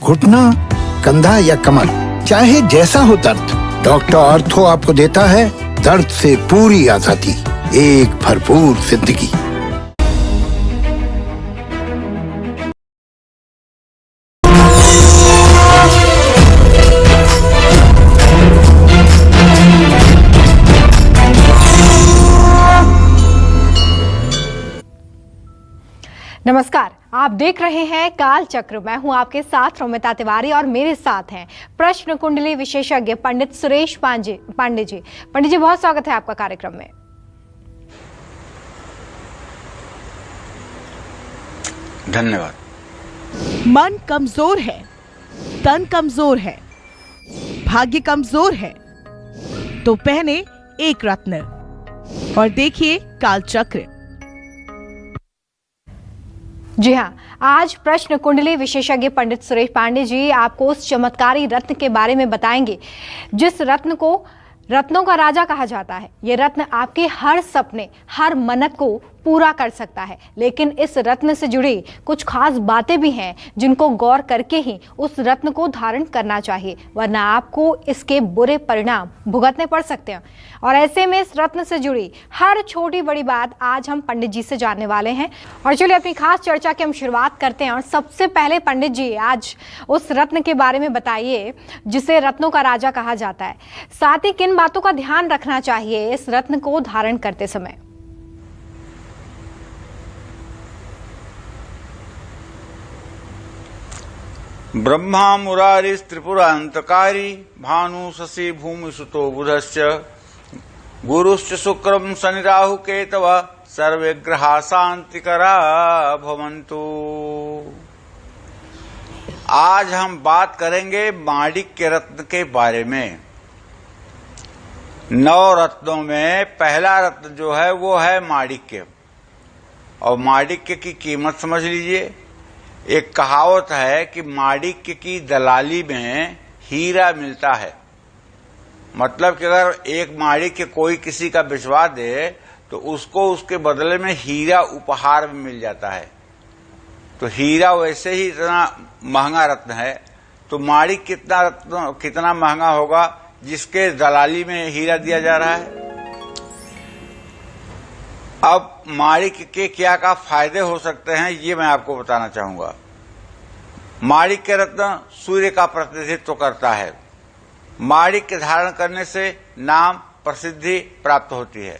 घुटना, कंधा या कमर, चाहे जैसा हो दर्द, डॉक्टर ऑर्थो आपको देता है दर्द से पूरी आजादी, एक भरपूर जिंदगी। नमस्कार, आप देख रहे हैं काल चक्र। मैं हूं आपके साथ रोमिता तिवारी और मेरे साथ हैं प्रश्न कुंडली विशेषज्ञ पंडित सुरेश पांडे जी। पंडित जी, बहुत स्वागत है आपका कार्यक्रम में। धन्यवाद। मन कमजोर है, तन कमजोर है, भाग्य कमजोर है, तो पहने एक रत्न और देखिए काल चक्र। जी हाँ, आज प्रश्न कुंडली विशेषज्ञ पंडित सुरेश पांडे जी आपको उस चमत्कारी रत्न के बारे में बताएंगे जिस रत्न को रत्नों का राजा कहा जाता है। ये रत्न आपके हर सपने, हर मन्नत को पूरा कर सकता है। लेकिन इस रत्न से जुड़ी कुछ खास बातें भी हैं जिनको गौर करके ही उस रत्न को धारण करना चाहिए, वरना आपको इसके बुरे परिणाम भुगतने पड़ सकते हैं। और ऐसे में इस रत्न से जुड़ी हर छोटी बड़ी बात आज हम पंडित जी से जानने वाले हैं। और चलिए अपनी खास चर्चा की हम शुरुआत करते हैं। और सबसे पहले पंडित जी, आज उस रत्न के बारे में बताइए जिसे रत्नों का राजा कहा जाता है। साथ ही किन बातों का ध्यान रखना चाहिए इस रत्न को धारण करते समय? ब्रह्मा मुरारी त्रिपुरांतकारी भानु शशि भूमि सुतो बुधश्च गुरुश्च शुक्रम शनि राहु केतव सर्वे ग्रहा शांतिकरा भवन्तु। आज हम बात करेंगे माणिक्य रत्न के बारे में। 9 रत्नों में पहला रत्न जो है वो है माणिक्य। और माणिक्य की कीमत समझ लीजिए। एक कहावत है कि माणिक्य की दलाली में हीरा मिलता है। मतलब कि अगर एक माणिक्य कोई किसी का भिजवा दे तो उसको उसके बदले में हीरा उपहार में मिल जाता है। तो हीरा वैसे ही इतना महंगा रत्न है, तो माणिक्य कितना महंगा होगा जिसके दलाली में हीरा दिया जा रहा है। अब माणिक्य के क्या क्या फायदे हो सकते हैं ये मैं आपको बताना चाहूंगा। माणिक्य रत्न सूर्य का प्रतिनिधित्व करता है। माणिक्य धारण करने से नाम प्रसिद्धि प्राप्त होती है।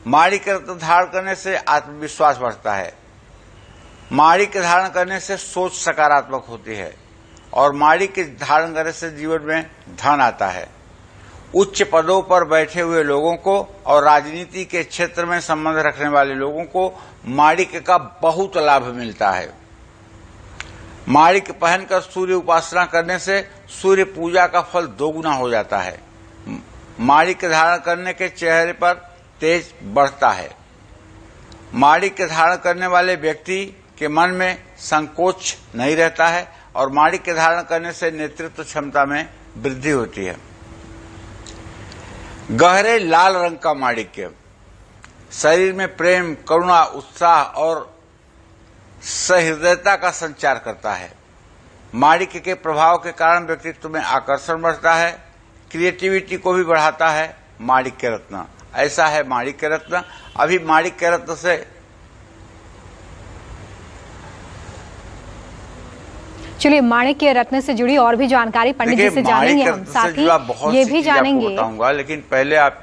माणिक्य रत्न धारण करने से आत्मविश्वास बढ़ता है। माणिक्य धारण करने से सोच सकारात्मक होती है। और माणिक्य धारण करने से जीवन में धन आता है। उच्च पदों पर बैठे हुए लोगों को और राजनीति के क्षेत्र में संबंध रखने वाले लोगों को माणिक्य का बहुत लाभ मिलता है। माणिक्य पहनकर सूर्य उपासना करने से सूर्य पूजा का फल 2 गुना हो जाता है। माणिक्य धारण करने के चेहरे पर तेज बढ़ता है। माणिक्य धारण करने वाले व्यक्ति के मन में संकोच नहीं रहता है। और माणिक्य धारण करने से नेतृत्व क्षमता में वृद्धि होती है। गहरे लाल रंग का माणिक्य शरीर में प्रेम, करुणा, उत्साह और सहृदयता का संचार करता है। माणिक्य के प्रभाव के कारण व्यक्तित्व में आकर्षण बढ़ता है। क्रिएटिविटी को भी बढ़ाता है माणिक्य रत्न। ऐसा है माणिक्य रत्न। अभी माणिक्य रत्न से चलिए माणिक्य रत्न से जुड़ी और भी जानकारी पंडित जी से जानेंगे हम। साथ ही ये भी जानेंगे, बताऊंगा, लेकिन पहले आप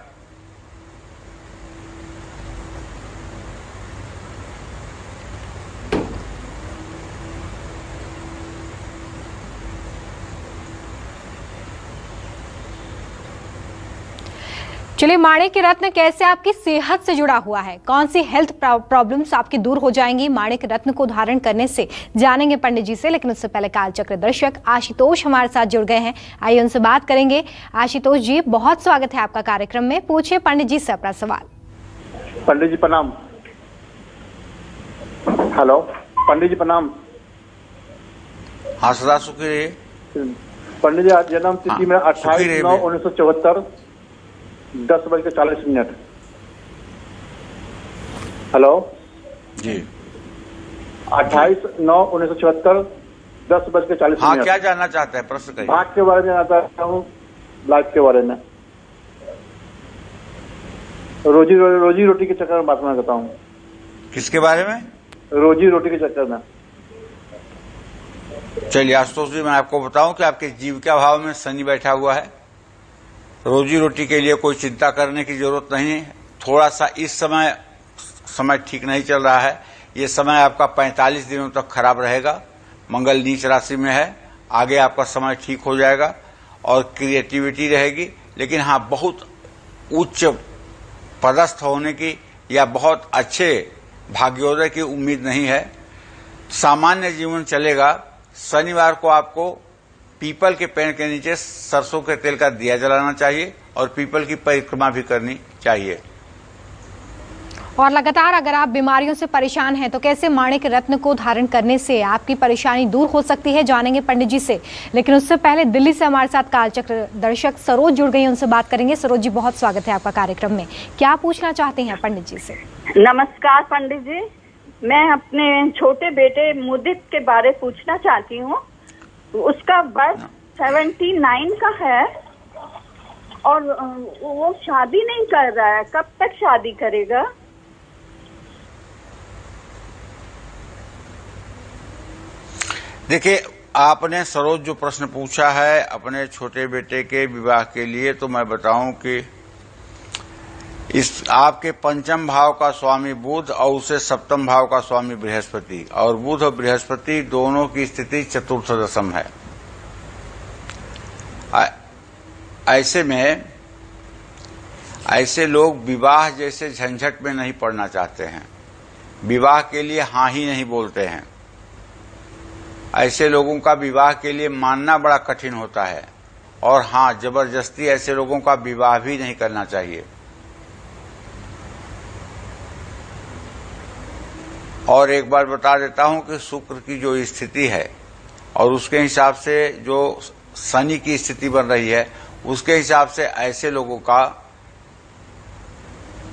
चलिए माणिक्य रत्न कैसे आपकी सेहत से जुड़ा हुआ है, कौन सी हेल्थ प्रॉब्लम्स आपकी दूर हो जाएंगी माणिक्य रत्न को धारण करने से, जानेंगे पंडित जी से। लेकिन उससे पहले कालचक्र दर्शक आशुतोष हमारे साथ जुड़ गए हैं, आइए उनसे बात करेंगे। आशुतोष जी, बहुत स्वागत है आपका कार्यक्रम में। पूछिए पंडित जी से अपना सवाल। पंडित जी प्रणाम। हेलो पंडित जी प्रणाम। हाँ, सदा सुखी रहिए। पंडित जी, आज जन्म तिथि में 28/9/1974 10:40। हेलो जी। 28/9/1974 10:40। हाँ, क्या जानना चाहते हैं, प्रश्न करिए। भाग के बारे में जानना चाहता हूँ, लाइफ के बारे में, रोजी रोटी के चक्कर में बात करना चाहता हूँ। किसके बारे में? रोजी रोटी के चक्कर में। चलिए आशुतोष जी, मैं आपको बताऊं कि आपके जीविका भाव में शनि बैठा हुआ है। रोजी रोटी के लिए कोई चिंता करने की जरूरत नहीं है। थोड़ा सा इस समय ठीक नहीं चल रहा है। ये समय आपका 45 दिनों तक खराब रहेगा। मंगल नीच राशि में है, आगे आपका समय ठीक हो जाएगा और क्रिएटिविटी रहेगी। लेकिन हाँ, बहुत उच्च पदस्थ होने की या बहुत अच्छे भाग्योदय की उम्मीद नहीं है। सामान्य जीवन चलेगा। शनिवार को आपको पीपल के पेड़ के नीचे सरसों के तेल का दिया जलाना चाहिए और पीपल की परिक्रमा भी करनी चाहिए। और लगातार अगर आप बीमारियों से परेशान हैं तो कैसे माणिक रत्न को धारण करने से आपकी परेशानी दूर हो सकती है, जानेंगे पंडित जी से। लेकिन उससे पहले दिल्ली से हमारे साथ कालचक्र दर्शक सरोज जुड़ गई, उनसे बात करेंगे। सरोज जी, बहुत स्वागत है आपका कार्यक्रम में। क्या पूछना चाहते हैं पंडित जी से? नमस्कार पंडित जी, मैं अपने छोटे बेटे मुदित के बारे पूछना चाहती हूँ। उसका बर्थ 79 का है और वो शादी नहीं कर रहा है। कब तक शादी करेगा? देखिए, आपने सरोज जो प्रश्न पूछा है अपने छोटे बेटे के विवाह के लिए, तो मैं बताऊं कि इस आपके पंचम भाव का स्वामी बुध और उसे सप्तम भाव का स्वामी बृहस्पति, और बुध और बृहस्पति दोनों की स्थिति चतुर्थ दशम है। ऐसे में ऐसे लोग विवाह जैसे झंझट में नहीं पड़ना चाहते हैं, विवाह के लिए हाँ ही नहीं बोलते हैं। ऐसे लोगों का विवाह के लिए मानना बड़ा कठिन होता है और हाँ, जबरदस्ती ऐसे लोगों का विवाह भी नहीं करना चाहिए। और एक बार बता देता हूं कि शुक्र की जो स्थिति है और उसके हिसाब से जो शनि की स्थिति बन रही है, उसके हिसाब से ऐसे लोगों का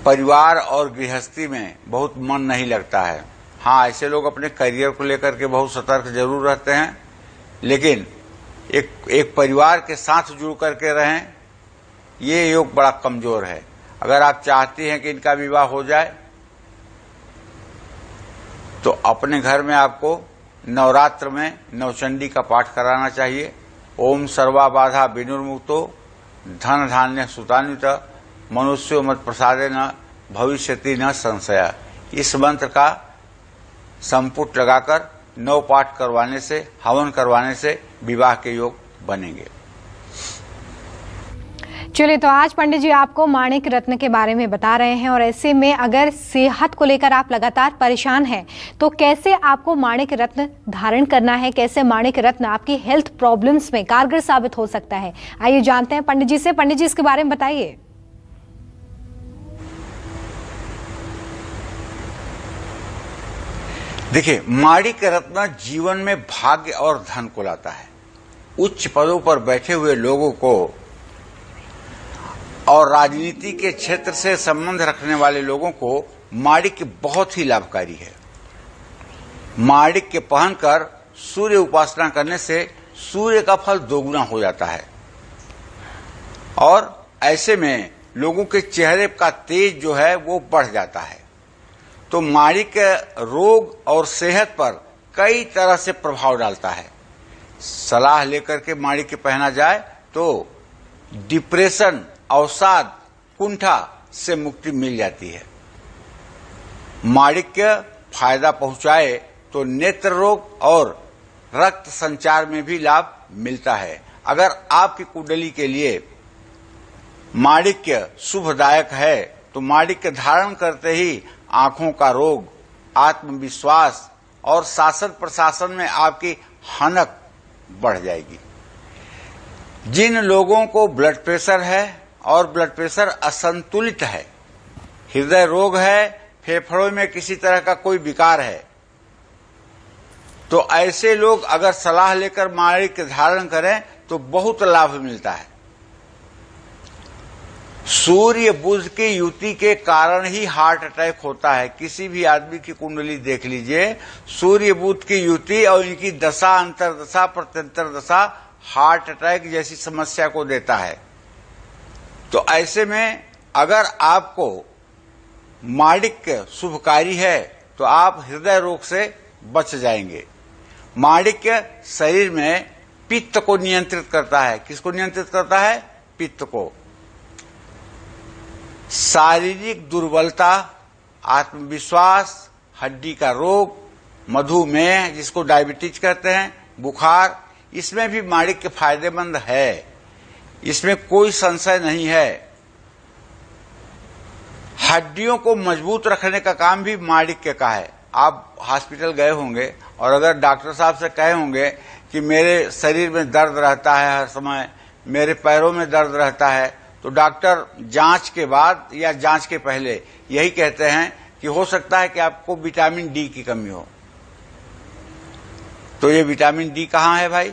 परिवार और गृहस्थी में बहुत मन नहीं लगता है। हाँ, ऐसे लोग अपने करियर को लेकर के बहुत सतर्क जरूर रहते हैं, लेकिन एक परिवार के साथ जुड़ करके रहें, ये योग बड़ा कमजोर है। अगर आप चाहती हैं कि इनका विवाह हो जाए तो अपने घर में आपको नवरात्र में नवचंडी का पाठ कराना चाहिए। ओम सर्वा बाधा विनुर्मुक्तो धन धान्य सुतान्वित मनुष्यो मत प्रसादे न भविष्यति न संशय। इस मंत्र का संपुट लगाकर 9 पाठ करवाने से, हवन करवाने से विवाह के योग बनेंगे। चलिए, तो आज पंडित जी आपको माणिक रत्न के बारे में बता रहे हैं और ऐसे में अगर सेहत को लेकर आप लगातार परेशान हैं तो कैसे आपको माणिक रत्न धारण करना है, कैसे माणिक रत्न आपकी हेल्थ प्रॉब्लम्स में कारगर साबित हो सकता है, आइए जानते हैं पंडित जी से। पंडित जी, इसके बारे में बताइए। देखिए, माणिक रत्न जीवन में भाग्य और धन को लाता है। उच्च पदों पर बैठे हुए लोगों को और राजनीति के क्षेत्र से संबंध रखने वाले लोगों को माणिक्य बहुत ही लाभकारी है। माणिक्य पहनकर सूर्य उपासना करने से सूर्य का फल दोगुना हो जाता है और ऐसे में लोगों के चेहरे का तेज जो है वो बढ़ जाता है। तो माणिक्य रोग और सेहत पर कई तरह से प्रभाव डालता है। सलाह लेकर के माणिक्य पहना जाए तो डिप्रेशन, अवसाद, कुंठा से मुक्ति मिल जाती है। माणिक्य फायदा पहुंचाए तो नेत्र रोग और रक्त संचार में भी लाभ मिलता है। अगर आपकी कुंडली के लिए माणिक्य शुभदायक है तो माणिक्य धारण करते ही आंखों का रोग, आत्मविश्वास और शासन प्रशासन में आपकी हनक बढ़ जाएगी। जिन लोगों को ब्लड प्रेशर है और ब्लड प्रेशर असंतुलित है, हृदय रोग है, फेफड़ों में किसी तरह का कोई विकार है, तो ऐसे लोग अगर सलाह लेकर माणिक्य धारण करें तो बहुत लाभ मिलता है। सूर्य बुध की युति के कारण ही हार्ट अटैक होता है। किसी भी आदमी की कुंडली देख लीजिए, सूर्य बुध की युति और इनकी दशा, अंतरदशा, प्रत्यंतर दशा हार्ट अटैक जैसी समस्या को देता है। तो ऐसे में अगर आपको माणिक्य शुभकारी है तो आप हृदय रोग से बच जाएंगे। माणिक्य शरीर में पित्त को नियंत्रित करता है। किसको नियंत्रित करता है? पित्त को। शारीरिक दुर्बलता, आत्मविश्वास, हड्डी का रोग, मधुमेह जिसको डायबिटीज कहते हैं, बुखार, इसमें भी माणिक्य फायदेमंद है, इसमें कोई संशय नहीं है। हड्डियों को मजबूत रखने का काम भी माणिक्य का है। आप हॉस्पिटल गए होंगे और अगर डॉक्टर साहब से कहे होंगे कि मेरे शरीर में दर्द रहता है हर समय, मेरे पैरों में दर्द रहता है, तो डॉक्टर जांच के बाद या जांच के पहले यही कहते हैं कि हो सकता है कि आपको विटामिन डी की कमी हो। तो ये विटामिन डी कहाँ है भाई?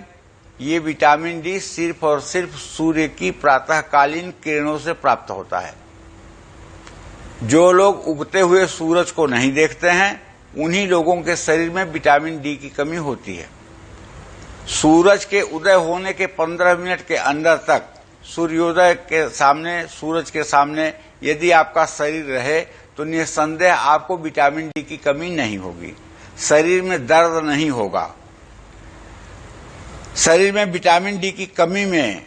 ये विटामिन डी सिर्फ और सिर्फ सूर्य की प्रातःकालीन किरणों से प्राप्त होता है। जो लोग उगते हुए सूरज को नहीं देखते हैं, उन्हीं लोगों के शरीर में विटामिन डी की कमी होती है। सूरज के उदय होने के 15 मिनट के अंदर तक सूर्योदय के सामने, सूरज के सामने यदि आपका शरीर रहे तो निसंदेह आपको विटामिन डी की कमी नहीं होगी, शरीर में दर्द नहीं होगा। शरीर में विटामिन डी की कमी में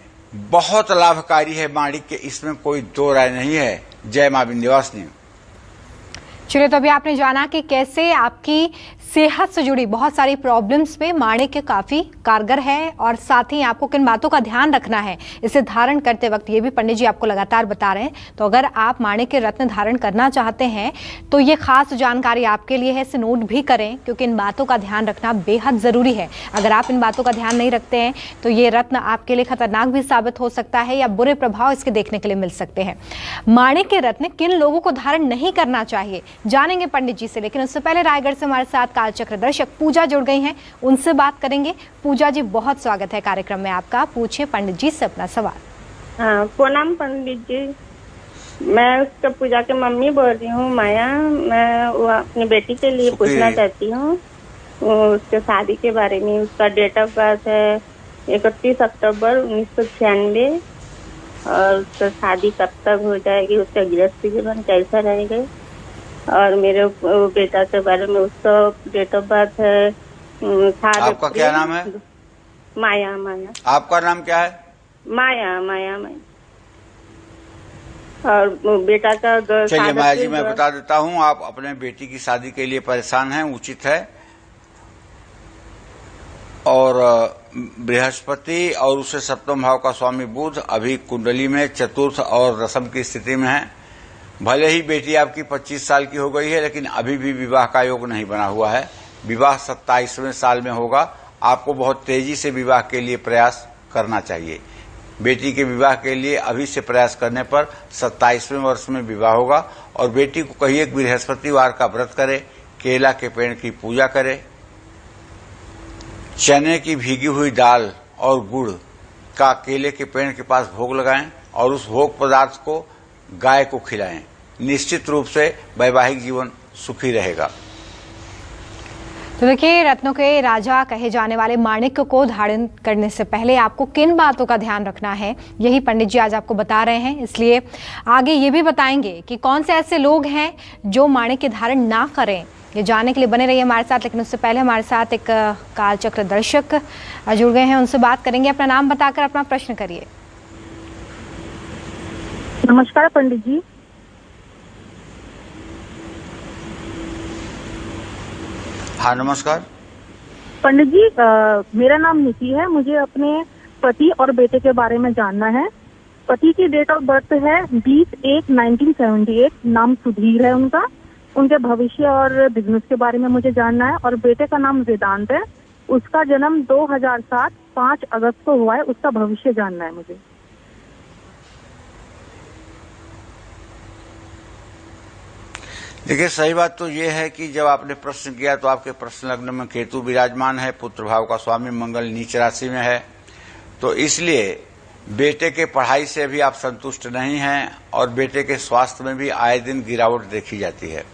बहुत लाभकारी है माणिक्य, इसमें कोई दो राय नहीं है। जय मां विंध्यवासिनी। चलिए, तो अभी आपने जाना कि कैसे आपकी सेहत से जुड़ी बहुत सारी प्रॉब्लम्स में माणिक्य काफी कारगर है और साथ ही आपको किन बातों का ध्यान रखना है इसे धारण करते वक्त, ये भी पंडित जी आपको लगातार बता रहे हैं। तो अगर आप माणिक्य रत्न धारण करना चाहते हैं तो ये खास जानकारी आपके लिए है, इसे नोट भी करें क्योंकि इन बातों का ध्यान रखना बेहद जरूरी है। अगर आप इन बातों का ध्यान नहीं रखते हैं तो ये रत्न आपके लिए खतरनाक भी साबित हो सकता है या बुरे प्रभाव इसके देखने के लिए मिल सकते हैं। माणिक्य रत्न किन लोगों को धारण नहीं करना चाहिए जानेंगे पंडित जी से, लेकिन उससे पहले रायगढ़ से हमारे साथ कालचक्र दर्शक पूजा जुड़ गई हैं, उनसे बात करेंगे। पूजा जी, बहुत स्वागत है कार्यक्रम में आपका। पूछिए पंडित जी से अपना सवाल। प्रणाम पंडित जी, मैं उसका पूजा के मम्मी बोल रही हूँ, माया। मैं वो अपनी बेटी के लिए पूछना चाहती हूँ उसके शादी के बारे में। उसका डेट ऑफ बर्थ है 31 अक्टूबर 1996 और उसका शादी कब तक हो जाएगी, उसका गृहस्थ जीवन कैसा रहेगा, और मेरे बेटा के बारे में उसका डेट ऑफ बर्थ है 7 आपका क्या नाम है? माया। माया। आपका नाम क्या है? माया। माया। माया। और बेटा का चलिए माया जी, मैं बता देता हूँ। आप अपने बेटी की शादी के लिए परेशान हैं, उचित है। और बृहस्पति और उससे सप्तम भाव का स्वामी बुध अभी कुंडली में चतुर्थ और दशम की स्थिति में है। भले ही बेटी आपकी 25 साल की हो गई है, लेकिन अभी भी विवाह का योग नहीं बना हुआ है। विवाह 27वें साल में होगा। आपको बहुत तेजी से विवाह के लिए प्रयास करना चाहिए। बेटी के विवाह के लिए अभी से प्रयास करने पर 27वें वर्ष में विवाह होगा। और बेटी को कहिए बृहस्पतिवार का व्रत करे, केला के पेड़ की पूजा करे, चने की भीगी हुई दाल और गुड़ का केले के पेड़ के पास भोग लगाएं और उस भोग पदार्थ को गाय को खिलाएं। निश्चित रूप से वैवाहिक जीवन सुखी रहेगा। तो देखिए, रत्नों के राजा कहे जाने वाले माणिक्य को धारण करने से पहले आपको किन बातों का ध्यान रखना है, यही पंडित जी आज आपको बता रहे हैं। इसलिए आगे ये भी बताएंगे कि कौन से ऐसे लोग हैं जो माणिक्य धारण ना करें। ये जानने के लिए बने रहिए हमारे साथ। लेकिन उससे पहले हमारे साथ एक कालचक्र दर्शक जुड़ गए हैं, उनसे बात करेंगे। अपना नाम बताकर अपना प्रश्न करिए। नमस्कार पंडित जी। हाँ नमस्कार पंडित जी, मेरा नाम निकी है। मुझे अपने पति और बेटे के बारे में जानना है। पति की डेट ऑफ बर्थ है 20/1/1978, नाम सुधीर है उनका। उनके भविष्य और बिजनेस के बारे में मुझे जानना है। और बेटे का नाम वेदांत है, उसका जन्म 2007 5 अगस्त को हुआ है। उसका भविष्य जानना है मुझे। देखिए, सही बात तो ये है कि जब आपने प्रश्न किया तो आपके प्रश्न लग्न में केतु विराजमान है, पुत्र भाव का स्वामी मंगल नीच राशि में है। तो इसलिए बेटे के पढ़ाई से भी आप संतुष्ट नहीं हैं और बेटे के स्वास्थ्य में भी आए दिन गिरावट देखी जाती है।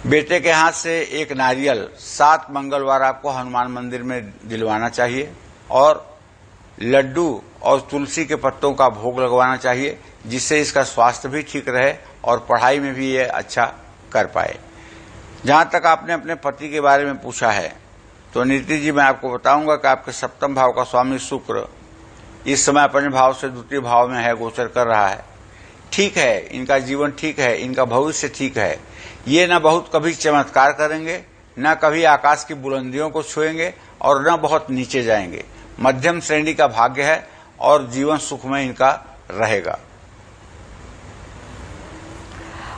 बेटे के हाथ से एक नारियल 7 मंगलवार आपको हनुमान मंदिर में दिलवाना चाहिए और लड्डू और तुलसी के पत्तों का भोग लगवाना चाहिए, जिससे इसका स्वास्थ्य भी ठीक रहे और पढ़ाई में भी ये अच्छा कर पाए। जहां तक आपने अपने पति के बारे में पूछा है, तो नीति जी मैं आपको बताऊंगा कि आपके 7वें भाव का स्वामी शुक्र इस समय अपने भाव से द्वितीय भाव में है, गोचर कर रहा है। ठीक है, इनका जीवन ठीक है, इनका भविष्य ठीक है। ये न बहुत कभी चमत्कार करेंगे, न कभी आकाश की बुलंदियों को छुएंगे और न बहुत नीचे जाएंगे। मध्यम श्रेणी का भाग्य है और जीवन सुखमय इनका रहेगा।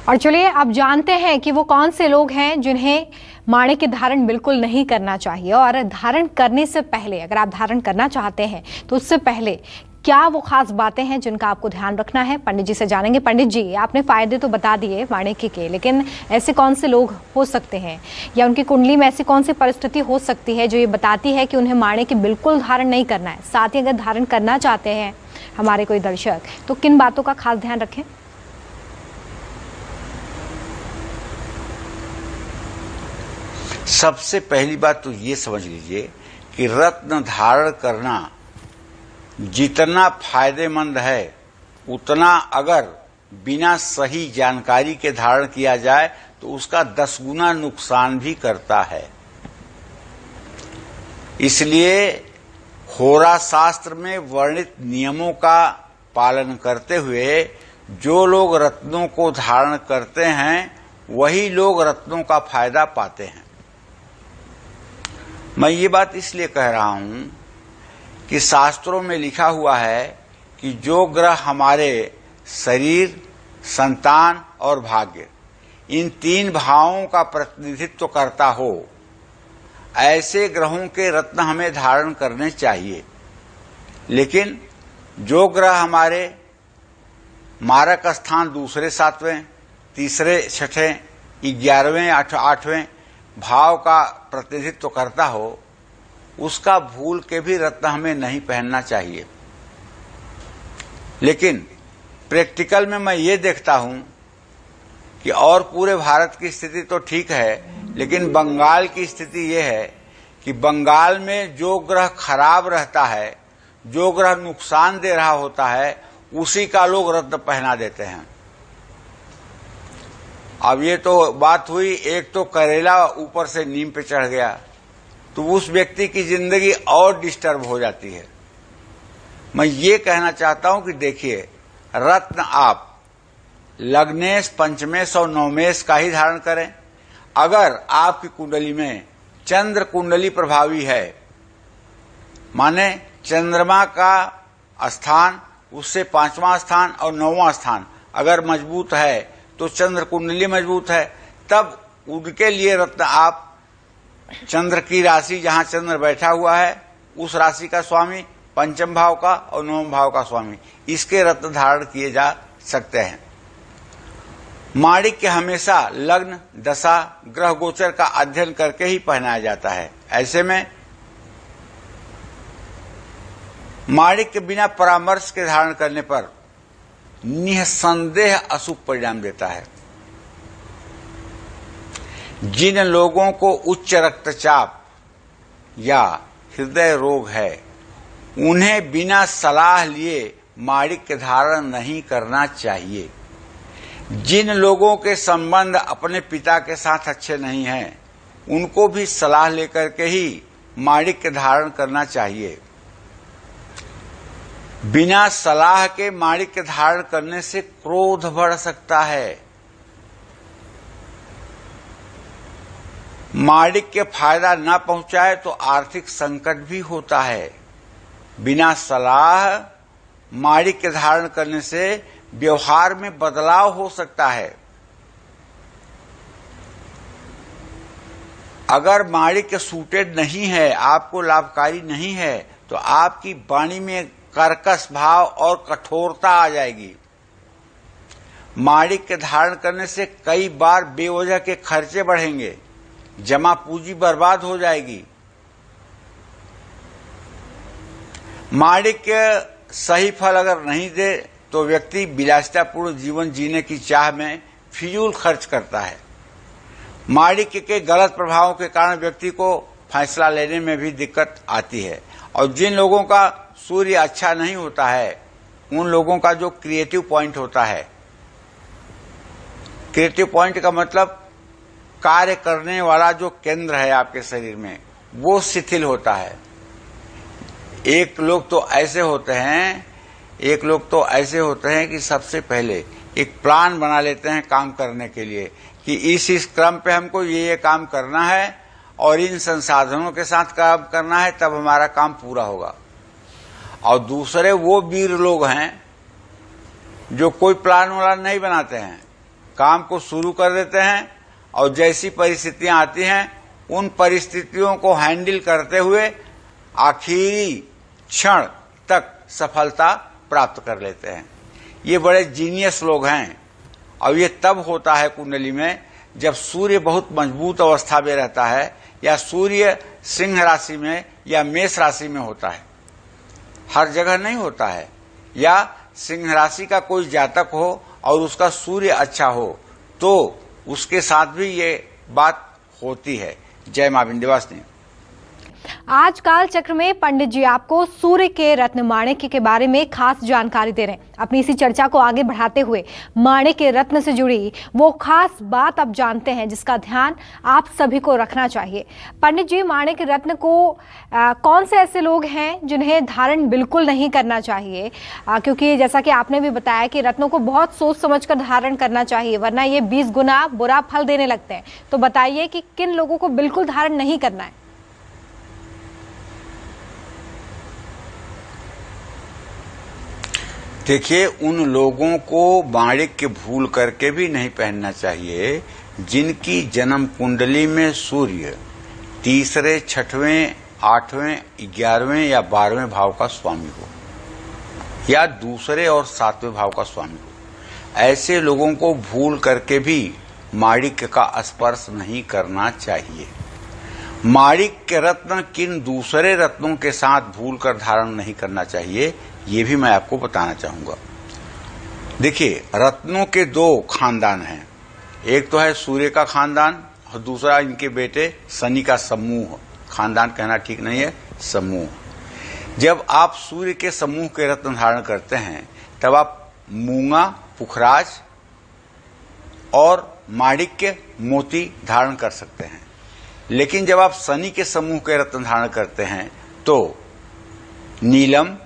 और चलिए अब जानते हैं कि वो कौन से लोग हैं जिन्हें माणिक्य धारण बिल्कुल नहीं करना चाहिए, और धारण करने से पहले, अगर आप धारण करना चाहते हैं तो उससे पहले क्या वो खास बातें हैं जिनका आपको ध्यान रखना है, पंडित जी से जानेंगे। पंडित जी, आपने फायदे तो बता दिए माणिक्य के, लेकिन ऐसे कौन से लोग हो सकते हैं या उनकी कुंडली में ऐसी कौन सी परिस्थिति हो सकती है जो ये बताती है कि उन्हें माणिक्य बिल्कुल धारण नहीं करना है? साथ ही अगर धारण करना चाहते हैं हमारे कोई दर्शक, तो किन बातों का खास ध्यान रखें? सबसे पहली बात तो ये समझ लीजिए कि रत्न धारण करना जितना फायदेमंद है, उतना अगर बिना सही जानकारी के धारण किया जाए तो उसका 10 गुना नुकसान भी करता है। इसलिए होरा शास्त्र में वर्णित नियमों का पालन करते हुए जो लोग रत्नों को धारण करते हैं, वही लोग रत्नों का फायदा पाते हैं। मैं ये बात इसलिए कह रहा हूं कि शास्त्रों में लिखा हुआ है कि जो ग्रह हमारे शरीर, संतान और भाग्य, इन 3 भावों का प्रतिनिधित्व करता हो, ऐसे ग्रहों के रत्न हमें धारण करने चाहिए। लेकिन जो ग्रह हमारे मारक स्थान दूसरे 7वें, तीसरे 6ठे, 11वें, 8वें भाव का प्रतिनिधित्व करता हो, उसका भूल के भी रत्न हमें नहीं पहनना चाहिए। लेकिन प्रैक्टिकल में मैं ये देखता हूं कि और पूरे भारत की स्थिति तो ठीक है, लेकिन बंगाल की स्थिति ये है कि बंगाल में जो ग्रह खराब रहता है, जो ग्रह नुकसान दे रहा होता है, उसी का लोग रत्न पहना देते हैं। अब ये तो बात हुई, एक तो करेला ऊपर से नीम पे चढ़ गया, तो उस व्यक्ति की जिंदगी और डिस्टर्ब हो जाती है। मैं ये कहना चाहता हूं कि देखिए, रत्न आप लग्नेश, पंचमेश और नवमेश का ही धारण करें। अगर आपकी कुंडली में चंद्र कुंडली प्रभावी है, माने चंद्रमा का स्थान, उससे 5वां स्थान और 9वां स्थान अगर मजबूत है, तो चंद्र कुंडली मजबूत है, तब उनके लिए रत्न आप चंद्र की राशि, जहां चंद्र बैठा हुआ है, उस राशि का स्वामी, 5वें भाव का और 9वें भाव का स्वामी, इसके रत्न धारण किए जा सकते हैं। माणिक्य हमेशा लग्न, दशा, ग्रह गोचर का अध्ययन करके ही पहनाया जाता है। ऐसे में माणिक्य बिना परामर्श के धारण करने पर निसंदेह अशुभ परिणाम देता है। जिन लोगों को उच्च रक्तचाप या हृदय रोग है, उन्हें बिना सलाह लिए माणिक्य धारण नहीं करना चाहिए। जिन लोगों के संबंध अपने पिता के साथ अच्छे नहीं हैं, उनको भी सलाह लेकर के ही माणिक्य धारण करना चाहिए। बिना सलाह के माणिक्य धारण करने से क्रोध बढ़ सकता है। माणिक्य फायदा न पहुंचाए तो आर्थिक संकट भी होता है। बिना सलाह माणिक्य धारण करने से व्यवहार में बदलाव हो सकता है। अगर माणिक्य सूटेड नहीं है, आपको लाभकारी नहीं है, तो आपकी वाणी में कर्कश भाव और कठोरता आ जाएगी। माणिक्य धारण करने से कई बार बेवजह के खर्चे बढ़ेंगे, जमा पूंजी बर्बाद हो जाएगी। माणिक्य सही फल अगर नहीं दे तो व्यक्ति विलासितापूर्ण जीवन जीने की चाह में फिजूल खर्च करता है। माणिक्य के गलत प्रभावों के कारण व्यक्ति को फैसला लेने में भी दिक्कत आती है। और जिन लोगों का सूर्य अच्छा नहीं होता है, उन लोगों का जो क्रिएटिव पॉइंट होता है, क्रिएटिव पॉइंट का मतलब कार्य करने वाला जो केंद्र है आपके शरीर में, वो शिथिल होता है। एक लोग तो ऐसे होते हैं कि सबसे पहले एक प्लान बना लेते हैं काम करने के लिए कि इस क्रम पे हमको ये काम करना है और इन संसाधनों के साथ काम करना है, तब हमारा काम पूरा होगा। और दूसरे वो वीर लोग हैं जो कोई प्लान वाला नहीं बनाते हैं, काम को शुरू कर देते हैं और जैसी परिस्थितियां आती हैं उन परिस्थितियों को हैंडल करते हुए आखिरी क्षण तक सफलता प्राप्त कर लेते हैं। ये बड़े जीनियस लोग हैं। और ये तब होता है कुंडली में जब सूर्य बहुत मजबूत अवस्था में रहता है, या सूर्य सिंह राशि में या मेष राशि में होता है। हर जगह नहीं होता है। या सिंह राशि का कोई जातक हो और उसका सूर्य अच्छा हो तो उसके साथ भी ये बात होती है। जय मां विंध्यवासिनी। आज काल चक्र में पंडित जी आपको सूर्य के रत्न माणिक्य के बारे में खास जानकारी दे रहे हैं। अपनी इसी चर्चा को आगे बढ़ाते हुए माणिक्य रत्न से जुड़ी वो खास बात अब जानते हैं जिसका ध्यान आप सभी को रखना चाहिए। पंडित जी, माणिक्य रत्न को कौन से ऐसे लोग हैं जिन्हें धारण बिल्कुल नहीं करना चाहिए? क्योंकि जैसा कि आपने भी बताया कि रत्नों को बहुत सोच समझकर धारण करना चाहिए, वरना ये 20 गुना बुरा फल देने लगते हैं। तो बताइए कि किन लोगों को बिल्कुल धारण नहीं करना है? देखिए, उन लोगों को माणिक्य भूल करके भी नहीं पहनना चाहिए जिनकी जन्म कुंडली में सूर्य तीसरे, छठवें, 8वें, 11वें या 12वें भाव का स्वामी हो, या दूसरे और 7वें भाव का स्वामी हो। ऐसे लोगों को भूल करके भी माणिक्य का स्पर्श नहीं करना चाहिए। माणिक्य रत्न किन दूसरे रत्नों के साथ भूल कर धारण नहीं करना चाहिए, ये भी मैं आपको बताना चाहूंगा। देखिए, रत्नों के 2 खानदान हैं। एक तो है सूर्य का खानदान और दूसरा इनके बेटे शनि का समूह। खानदान कहना ठीक नहीं है, समूह। जब आप सूर्य के समूह के रत्न धारण करते हैं तब आप मूंगा, पुखराज और माणिक्य, मोती धारण कर सकते हैं। लेकिन जब आप शनि के समूह के रत्न धारण करते हैं तो नीलम,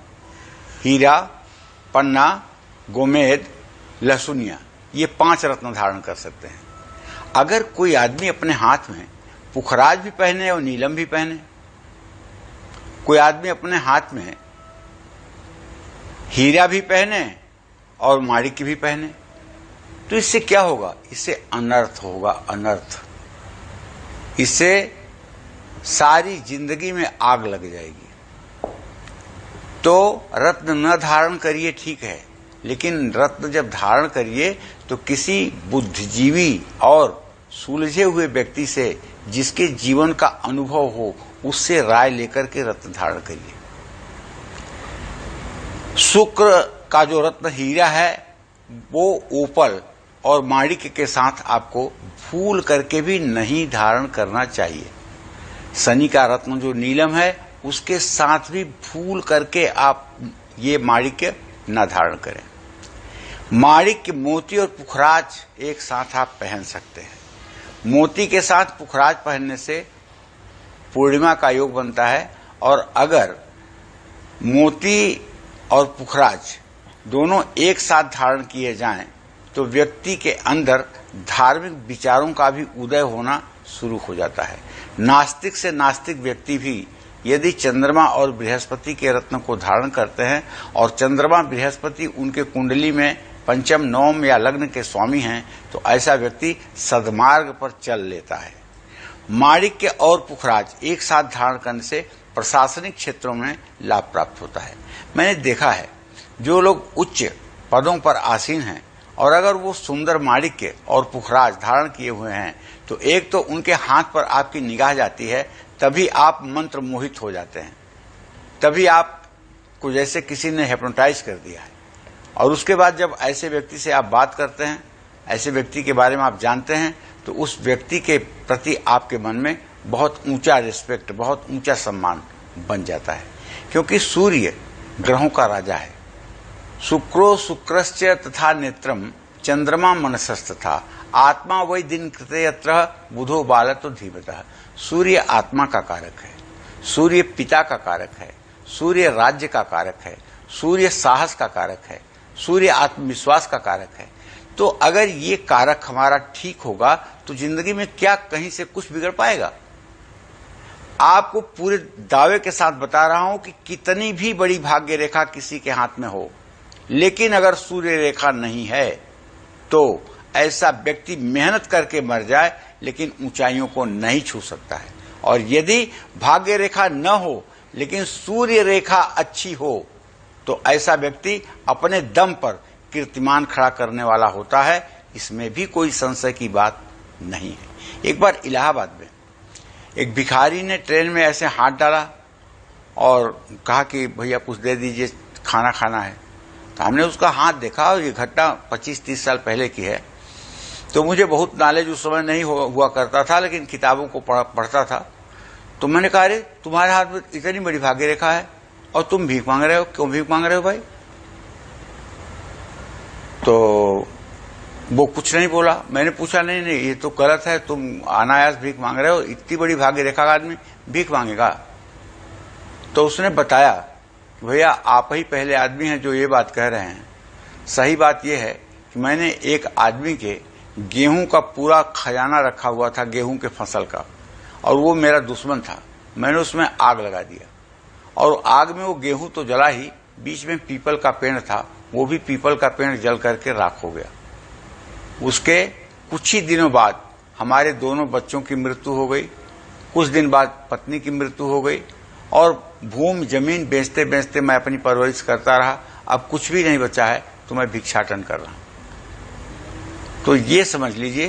हीरा, पन्ना, गोमेद, लहसुनिया, ये 5 रत्न धारण कर सकते हैं। अगर कोई आदमी अपने हाथ में पुखराज भी पहने और नीलम भी पहने, कोई आदमी अपने हाथ में हीरा भी पहने और माणिक्य भी पहने, तो इससे क्या होगा? इससे अनर्थ होगा, अनर्थ। इससे सारी जिंदगी में आग लग जाएगी। तो रत्न न धारण करिए, ठीक है, लेकिन रत्न जब धारण करिए तो किसी बुद्धिजीवी और सुलझे हुए व्यक्ति से, जिसके जीवन का अनुभव हो, उससे राय लेकर के रत्न धारण करिए। शुक्र का जो रत्न हीरा है वो ओपल और माणिक्य के साथ आपको भूल करके भी नहीं धारण करना चाहिए। शनि का रत्न जो नीलम है उसके साथ भी भूल करके आप ये माणिक्य न धारण करें। माणिक्य, मोती और पुखराज एक साथ आप पहन सकते हैं। मोती के साथ पुखराज पहनने से पूर्णिमा का योग बनता है, और अगर मोती और पुखराज दोनों एक साथ धारण किए जाएं तो व्यक्ति के अंदर धार्मिक विचारों का भी उदय होना शुरू हो जाता है। नास्तिक से नास्तिक व्यक्ति भी यदि चंद्रमा और बृहस्पति के रत्न को धारण करते हैं और चंद्रमा बृहस्पति उनके कुंडली में पंचम, नवम या लग्न के स्वामी हैं, तो ऐसा व्यक्ति सद्मार्ग पर चल लेता है। माणिक्य और पुखराज एक साथ धारण करने से प्रशासनिक क्षेत्रों में लाभ प्राप्त होता है। मैंने देखा है जो लोग उच्च पदों पर आसीन हैं और अगर वो सुंदर माणिक्य और पुखराज धारण किए हुए हैं तो एक तो उनके हाथ पर आपकी निगाह जाती है, तभी आप मंत्र मोहित हो जाते हैं, तभी आप को जैसे किसी ने हिप्नोटाइज कर दिया है। और उसके बाद जब ऐसे व्यक्ति से आप बात करते हैं, ऐसे व्यक्ति के बारे में आप जानते हैं, तो उस व्यक्ति के प्रति आपके मन में बहुत ऊंचा रिस्पेक्ट, बहुत ऊंचा सम्मान बन जाता है। क्योंकि सूर्य ग्रहों का राजा है। शुक्रो शुक्रश्च तथा नेत्रम चंद्रमा मनसस्त था, आत्मा वही दिन कृतयत्र बुधो बालतो धीमतः। सूर्य आत्मा का कारक है, सूर्य पिता का कारक है, सूर्य राज्य का कारक है, सूर्य साहस का कारक है, सूर्य आत्मविश्वास का कारक है। तो अगर ये कारक हमारा ठीक होगा तो जिंदगी में क्या कहीं से कुछ बिगड़ पाएगा। आपको पूरे दावे के साथ बता रहा हूं कि कितनी भी बड़ी भाग्य रेखा किसी के हाथ में हो, लेकिन अगर सूर्य रेखा नहीं है तो ऐसा व्यक्ति मेहनत करके मर जाए लेकिन ऊंचाइयों को नहीं छू सकता है। और यदि भाग्य रेखा न हो लेकिन सूर्य रेखा अच्छी हो तो ऐसा व्यक्ति अपने दम पर कीर्तिमान खड़ा करने वाला होता है। इसमें भी कोई संशय की बात नहीं है। एक बार इलाहाबाद में एक भिखारी ने ट्रेन में ऐसे हाथ डाला और कहा कि भैया कुछ दे दीजिए, खाना खाना है। तो हमने उसका हाथ देखा और ये घटना 25-30 साल पहले की है। तो मुझे बहुत नॉलेज उस समय नहीं हुआ करता था, लेकिन किताबों को पढ़ता था। तो मैंने कहा, अरे तुम्हारे हाथ में इतनी बड़ी भाग्य रेखा है और तुम भीख मांग रहे हो, क्यों भीख मांग रहे हो भाई? तो वो कुछ नहीं बोला। मैंने पूछा, नहीं नहीं ये तो गलत है, तुम अनायास भीख मांग रहे हो, इतनी बड़ी भाग्य रेखा का आदमी भीख मांगेगा? तो उसने बताया, भैया आप ही पहले आदमी हैं जो ये बात कह रहे हैं। सही बात यह है कि मैंने एक आदमी के गेहूं का पूरा खजाना रखा हुआ था, गेहूं के फसल का, और वो मेरा दुश्मन था। मैंने उसमें आग लगा दिया और आग में वो गेहूं तो जला ही, बीच में पीपल का पेड़ था, वो भी पीपल का पेड़ जल करके राख हो गया। उसके कुछ ही दिनों बाद हमारे दोनों बच्चों की मृत्यु हो गई, कुछ दिन बाद पत्नी की मृत्यु हो गई और भूमि जमीन बेचते बेचते मैं अपनी परवरिश करता रहा। अब कुछ भी नहीं बचा है तो मैं भिक्षाटन कर रहा हूं। तो ये समझ लीजिए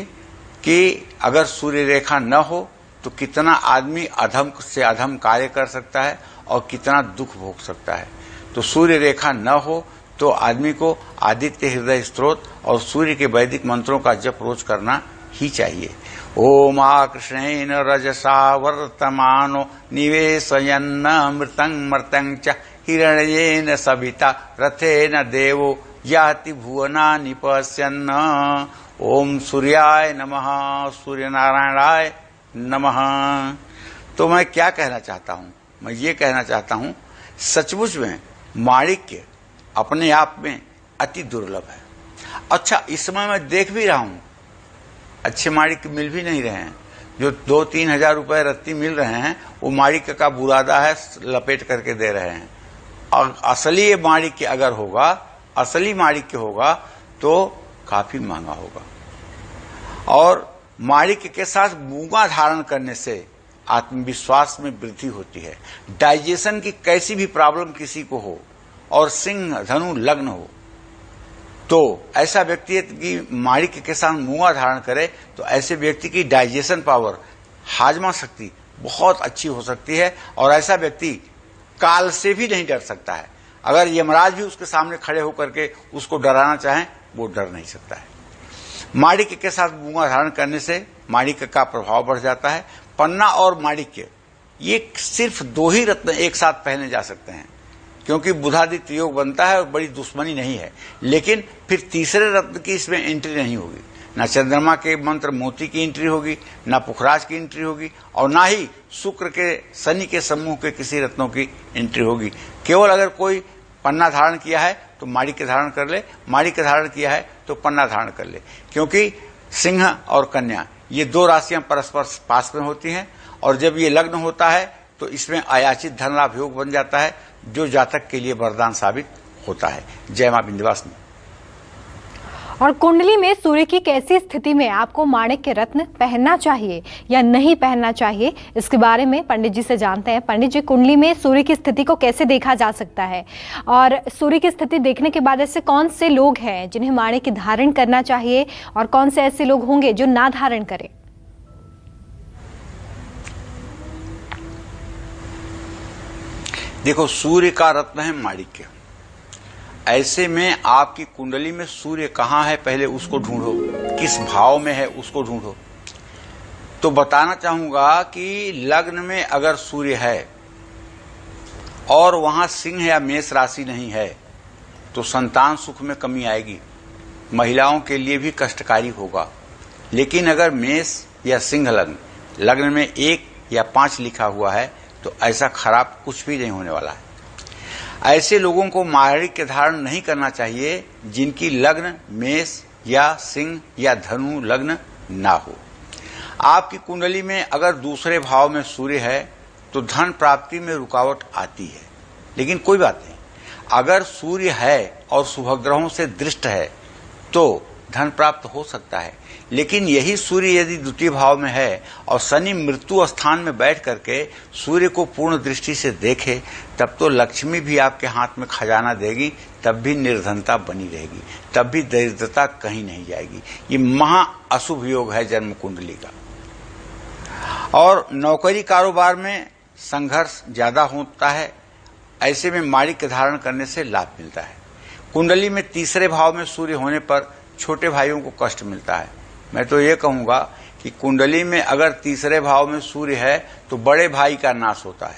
कि अगर सूर्य रेखा न हो तो कितना आदमी अधम से अधम कार्य कर सकता है और कितना दुख भोग सकता है। तो सूर्य रेखा न हो तो आदमी को आदित्य हृदय स्त्रोत और सूर्य के वैदिक मंत्रों का जप रोज करना ही चाहिए। ओम कृष्णेन रजसा वर्तमानो निवेशयन्न मृतं मर्तं च हिरण्येन सविता रथेन देवो याति भुवनानि पश्यन्। ओम सूर्याय नमः, सूर्य नारायणाय नमः। तो मैं क्या कहना चाहता हूं? मैं ये कहना चाहता हूं, सचमुच में माणिक्य अपने आप में अति दुर्लभ है। अच्छा, इस समय मैं देख भी रहा हूं अच्छे माणिक्य मिल भी नहीं रहे हैं। जो 2-3 हजार रुपए रत्ती मिल रहे हैं वो माणिक्य का बुरादा है, लपेट करके दे रहे हैं। और असली ये माणिक्य अगर होगा, असली माणिक्य होगा तो काफी महंगा होगा। और माणिक्य के साथ मूंगा धारण करने से आत्मविश्वास में वृद्धि होती है। डाइजेशन की कैसी भी प्रॉब्लम किसी को हो और सिंह धनु लग्न हो तो ऐसा व्यक्ति की माणिक्य के साथ मूंगा धारण करे तो ऐसे व्यक्ति की डाइजेशन पावर, हाजमा शक्ति बहुत अच्छी हो सकती है और ऐसा व्यक्ति काल से भी नहीं डर सकता है। अगर यमराज भी उसके सामने खड़े होकर के उसको डराना चाहें वो डर नहीं सकता है। माणिक्य के साथ मूंगा धारण करने से माणिक्य का प्रभाव बढ़ जाता है। पन्ना और माणिक्य ये सिर्फ 2 ही रत्न एक साथ पहने जा सकते हैं, क्योंकि बुधादित्य योग बनता है और बड़ी दुश्मनी नहीं है। लेकिन फिर तीसरे रत्न की इसमें एंट्री नहीं होगी। ना चंद्रमा के मंत्र मोती की एंट्री होगी, ना पुखराज की एंट्री होगी और ना ही शुक्र के शनि के समूह के किसी रत्नों की एंट्री होगी। केवल अगर कोई पन्ना धारण किया है तो माणिक्य धारण कर ले, माणिक्य धारण किया है तो पन्ना धारण कर ले। क्योंकि सिंह और कन्या ये 2 राशियां परस्पर पास में होती हैं और जब ये लग्न होता है तो इसमें अयाचित धन लाभ योग बन जाता है, जो जातक के लिए वरदान साबित होता है। जय मां विंध्यवासिनी। और कुंडली में सूर्य की कैसी स्थिति में आपको माणिक्य रत्न पहनना चाहिए या नहीं पहनना चाहिए, इसके बारे में पंडित जी से जानते हैं। पंडित जी, कुंडली में सूर्य की स्थिति को कैसे देखा जा सकता है और सूर्य की स्थिति देखने के बाद ऐसे कौन से लोग हैं जिन्हें माणिक्य धारण करना चाहिए और कौन से ऐसे लोग होंगे जो ना धारण करें? देखो, सूर्य का रत्न है माणिक्य। ऐसे में आपकी कुंडली में सूर्य कहाँ है, पहले उसको ढूंढो, किस भाव में है उसको ढूंढो। तो बताना चाहूंगा कि लग्न में अगर सूर्य है और वहां सिंह या मेष राशि नहीं है तो संतान सुख में कमी आएगी, महिलाओं के लिए भी कष्टकारी होगा। लेकिन अगर मेष या सिंह लग्न में 1 या 5 लिखा हुआ है तो ऐसा खराब कुछ भी नहीं होने वाला है। ऐसे लोगों को माणिक्य धारण नहीं करना चाहिए जिनकी लग्न मेष या सिंह या धनु लग्न ना हो। आपकी कुंडली में अगर दूसरे भाव में सूर्य है तो धन प्राप्ति में रुकावट आती है, लेकिन कोई बात नहीं। अगर सूर्य है और शुभग्रहों से दृष्ट है तो धन प्राप्त हो सकता है। लेकिन यही सूर्य यदि द्वितीय भाव में है और शनि मृत्यु स्थान में बैठ करके सूर्य को पूर्ण दृष्टि से देखे, तब तो लक्ष्मी भी आपके हाथ में खजाना देगी, तब भी निर्धनता बनी रहेगी, तब भी दरिद्रता कहीं नहीं जाएगी। ये महा अशुभ योग है जन्म कुंडली का। और नौकरी कारोबार में संघर्ष ज्यादा होता है, ऐसे में माणिक्य धारण करने से लाभ मिलता है। कुंडली में तीसरे भाव में सूर्य होने पर छोटे भाइयों को कष्ट मिलता है। मैं तो ये कहूंगा कि कुंडली में अगर तीसरे भाव में सूर्य है तो बड़े भाई का नाश होता है।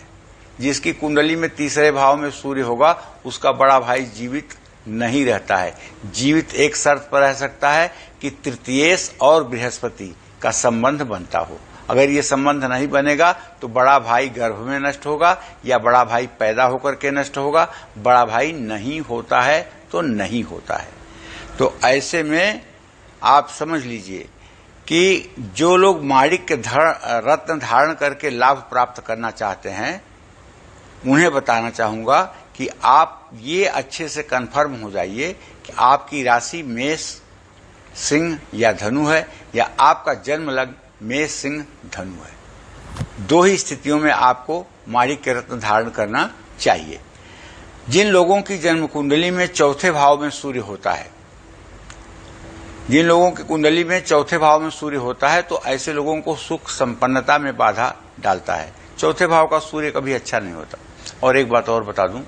जिसकी कुंडली में तीसरे भाव में सूर्य होगा उसका बड़ा भाई जीवित नहीं रहता है। जीवित एक शर्त पर रह सकता है कि तृतीयेश और बृहस्पति का संबंध बनता हो। अगर ये संबंध नहीं बनेगा तो बड़ा भाई गर्भ में नष्ट होगा या बड़ा भाई पैदा होकर के नष्ट होगा। बड़ा भाई नहीं होता है तो नहीं होता है। तो ऐसे में आप समझ लीजिए कि जो लोग माणिक्य रत्न धारण करके लाभ प्राप्त करना चाहते हैं उन्हें बताना चाहूंगा कि आप ये अच्छे से कंफर्म हो जाइए कि आपकी राशि मेष सिंह या धनु है या आपका जन्म लग्न मेष सिंह धनु है। 2 ही स्थितियों में आपको माणिक्य रत्न धारण करना चाहिए। जिन लोगों की जन्म कुंडली में चौथे भाव में सूर्य होता है, जिन लोगों की कुंडली में चौथे भाव में सूर्य होता है तो ऐसे लोगों को सुख संपन्नता में बाधा डालता है। चौथे भाव का सूर्य कभी अच्छा नहीं होता। और एक बात और बता दूं,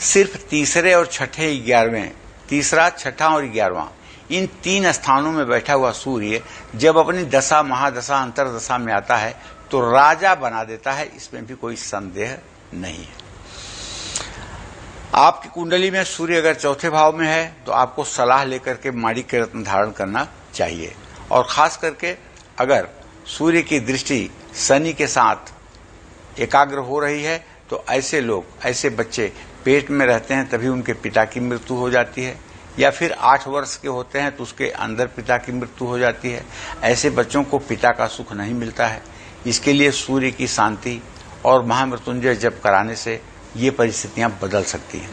सिर्फ तीसरे और छठे 11वें, तीसरा छठा और 11वां, इन 3 स्थानों में बैठा हुआ सूर्य जब अपनी दशा महादशा अंतरदशा में आता है तो राजा बना देता है। इसमें भी कोई संदेह नहीं है। आपकी कुंडली में सूर्य अगर चौथे भाव में है तो आपको सलाह लेकर के माणिक्य रत्न धारण करना चाहिए। और खास करके अगर सूर्य की दृष्टि शनि के साथ एकाग्र हो रही है तो ऐसे लोग, ऐसे बच्चे पेट में रहते हैं तभी उनके पिता की मृत्यु हो जाती है, या फिर 8 वर्ष के होते हैं तो उसके अंदर पिता की मृत्यु हो जाती है। ऐसे बच्चों को पिता का सुख नहीं मिलता है। इसके लिए सूर्य की शांति और महामृत्युंजय जप कराने से ये परिस्थितियां बदल सकती हैं।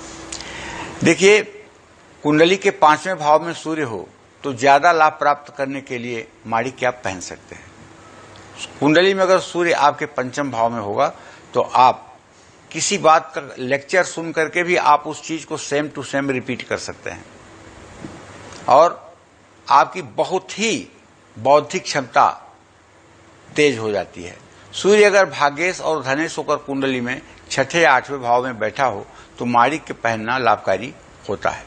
देखिए, कुंडली के 5वें भाव में सूर्य हो तो ज्यादा लाभ प्राप्त करने के लिए माणिक्य आप पहन सकते हैं। कुंडली में अगर सूर्य आपके 5वें भाव में होगा तो आप किसी बात का लेक्चर सुन करके भी आप उस चीज को सेम टू सेम रिपीट कर सकते हैं और आपकी बहुत ही बौद्धिक क्षमता तेज हो जाती है। सूर्य अगर भाग्येश और धनेश होकर कुंडली में 6ठे या 8वें भाव में बैठा हो तो माणिक्य पहनना लाभकारी होता है।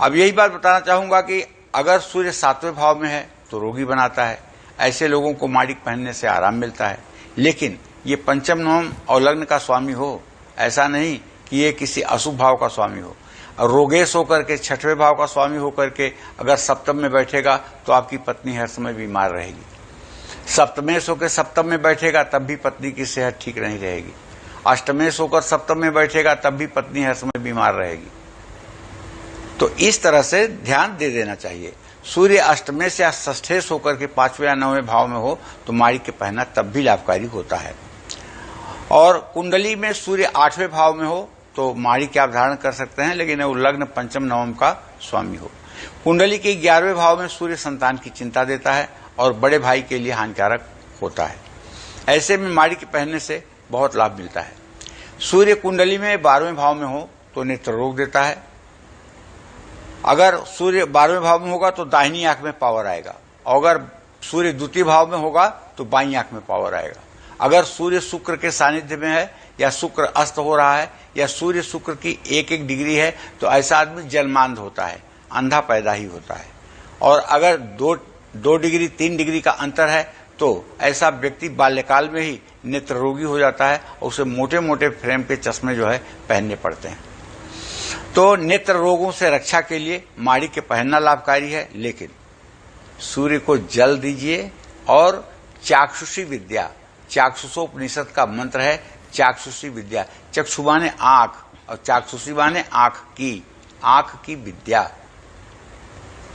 अब यही बात बताना चाहूंगा कि अगर सूर्य 7वें भाव में है तो रोगी बनाता है। ऐसे लोगों को माणिक्य पहनने से आराम मिलता है। लेकिन ये 5म 9म और लग्न का स्वामी हो, ऐसा नहीं कि ये किसी अशुभ भाव का स्वामी हो। रोगेश होकर के 6ठवें भाव का स्वामी होकर के अगर 7म में बैठेगा तो आपकी पत्नी हर समय बीमार रहेगी। सप्तमेश होकर 7म में बैठेगा तब भी पत्नी की सेहत ठीक नहीं रहेगी। अष्टमेश होकर 7म में बैठेगा तब भी पत्नी हर समय बीमार रहेगी। तो इस तरह से ध्यान दे देना चाहिए। सूर्य अष्टमेश या षष्ठेश होकर के 5वें या 9वें भाव में हो तो माणिक्य पहनना तब भी लाभकारी होता है। और कुंडली में सूर्य 8वें भाव में हो तो माणिक्य आप धारण कर सकते हैं, लेकिन वो लग्न 5म 9म का स्वामी हो। कुंडली के 11वें भाव में सूर्य संतान की चिंता देता है और बड़े भाई के लिए हानिकारक होता है। ऐसे में माणिक्य पहनने से बहुत लाभ मिलता है। सूर्य कुंडली में 12वें भाव में हो तो नेत्र रोग देता है। अगर सूर्य 12वें भाव में होगा तो दाहिनी आंख में पावर आएगा, और अगर सूर्य द्वितीय भाव में होगा तो बाईं आंख में पावर आएगा। अगर सूर्य शुक्र के सानिध्य में है या शुक्र अस्त हो रहा है या सूर्य शुक्र की 1-1 डिग्री है तो ऐसा आदमी जन्मांध होता है, अंधा पैदा ही होता है। और अगर 2 डिग्री 3 डिग्री का अंतर है तो ऐसा व्यक्ति बाल्यकाल में ही नेत्र रोगी हो जाता है और उसे मोटे मोटे फ्रेम के चश्मे जो है पहनने पड़ते हैं। तो नेत्र रोगों से रक्षा के लिए माणिक्य पहनना लाभकारी है, लेकिन सूर्य को जल दीजिए और चाक्षुषी विद्या, चाक्षुषोपनिषद का मंत्र है चाक्षुषी विद्या। चक्षु माने आंख और चाक्षुषी माने आंख की विद्या।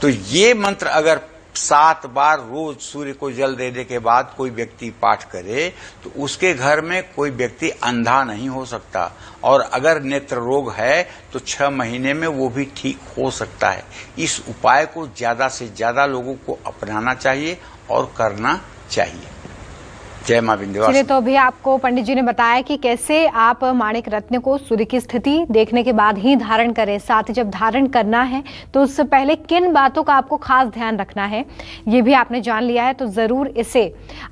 तो ये मंत्र अगर 7 बार रोज सूर्य को जल देने के बाद कोई व्यक्ति पाठ करे तो उसके घर में कोई व्यक्ति अंधा नहीं हो सकता, और अगर नेत्र रोग है तो 6 महीने में वो भी ठीक हो सकता है। इस उपाय को ज्यादा से ज्यादा लोगों को अपनाना चाहिए और करना चाहिए। जय मां विंध्यवासिनी। चलिए, तो अभी आपको पंडित जी ने बताया कि कैसे आप माणिक रत्न को सूर्य की स्थिति देखने के बाद ही धारण करें, साथ ही जब धारण करना है तो उससे पहले किन बातों का आपको खास ध्यान रखना है, ये भी आपने जान लिया है। तो जरूर इसे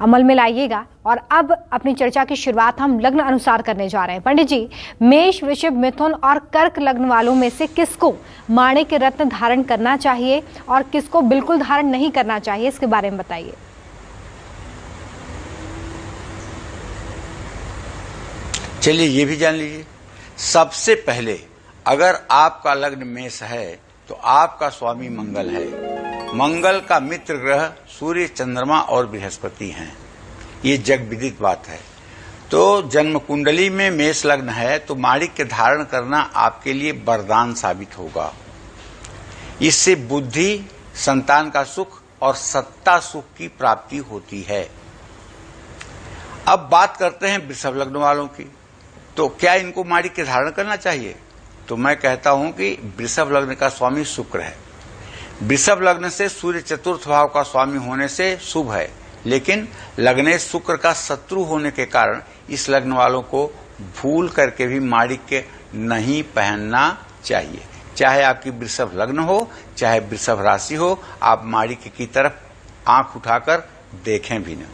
अमल में लाइएगा। और अब अपनी चर्चा की शुरुआत हम लग्न अनुसार करने जा रहे हैं। पंडित जी, मेष, वृषभ, मिथुन और कर्क लग्न वालों में से किसको माणिक रत्न धारण करना चाहिए और किसको बिल्कुल धारण नहीं करना चाहिए, इसके बारे में बताइए। चलिए ये भी जान लीजिए। सबसे पहले अगर आपका लग्न मेष है तो आपका स्वामी मंगल है। मंगल का मित्र ग्रह सूर्य, चंद्रमा और बृहस्पति हैं। ये जग विदित बात है। तो जन्म कुंडली में मेष लग्न है तो माणिक्य धारण करना आपके लिए वरदान साबित होगा। इससे बुद्धि, संतान का सुख और सत्ता सुख की प्राप्ति होती है। अब बात करते हैं वृषभ लग्न वालों की। तो क्या इनको माणिक्य धारण करना चाहिए? तो मैं कहता हूं कि वृषभ लग्न का स्वामी शुक्र है। वृषभ लग्न से सूर्य चतुर्थ भाव का स्वामी होने से शुभ है, लेकिन लग्नेश शुक्र का शत्रु होने के कारण इस लग्न वालों को भूल करके भी माणिक्य नहीं पहनना चाहिए। चाहे आपकी वृषभ लग्न हो, चाहे वृषभ राशि हो, आप माणिक्य की तरफ आंख उठाकर देखें भी न।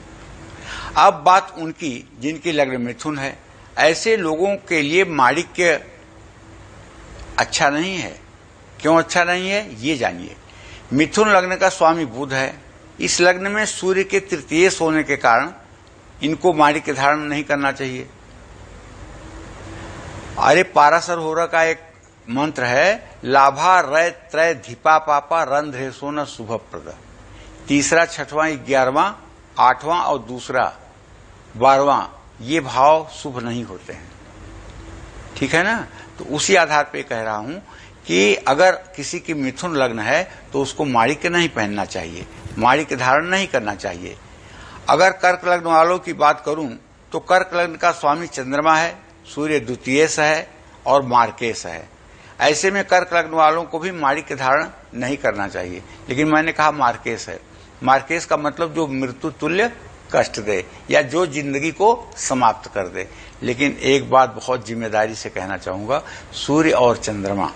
अब बात उनकी जिनकी लग्न मिथुन है। ऐसे लोगों के लिए माणिक्य अच्छा नहीं है। क्यों अच्छा नहीं है, ये जानिए। मिथुन लग्न का स्वामी बुध है। इस लग्न में सूर्य के तृतीय होने के कारण इनको माणिक्य धारण नहीं करना चाहिए। अरे पाराशर होरा का एक मंत्र है, लाभा रय त्रय धिपा पापा रंध्रे सोना शुभ प्रद। तीसरा, छठवां, 11वां, 8वां और दूसरा 12वां ये भाव शुभ नहीं होते हैं। ठीक है ना? तो उसी आधार पे कह रहा हूं कि अगर किसी की मिथुन लग्न है तो उसको माणिक्य नहीं पहनना चाहिए, माणिक्य धारण नहीं करना चाहिए। अगर कर्क लग्न वालों की बात करूं तो कर्क लग्न का स्वामी चंद्रमा है, सूर्य द्वितीयेश है और मार्केश है। ऐसे में कर्क लग्न वालों को भी माणिक्य धारण नहीं करना चाहिए। लेकिन मैंने कहा मार्केश है। मार्केश का मतलब जो मृत्यु तुल्य कष्ट दे या जो जिंदगी को समाप्त कर दे। लेकिन एक बात बहुत जिम्मेदारी से कहना चाहूंगा, सूर्य और चंद्रमा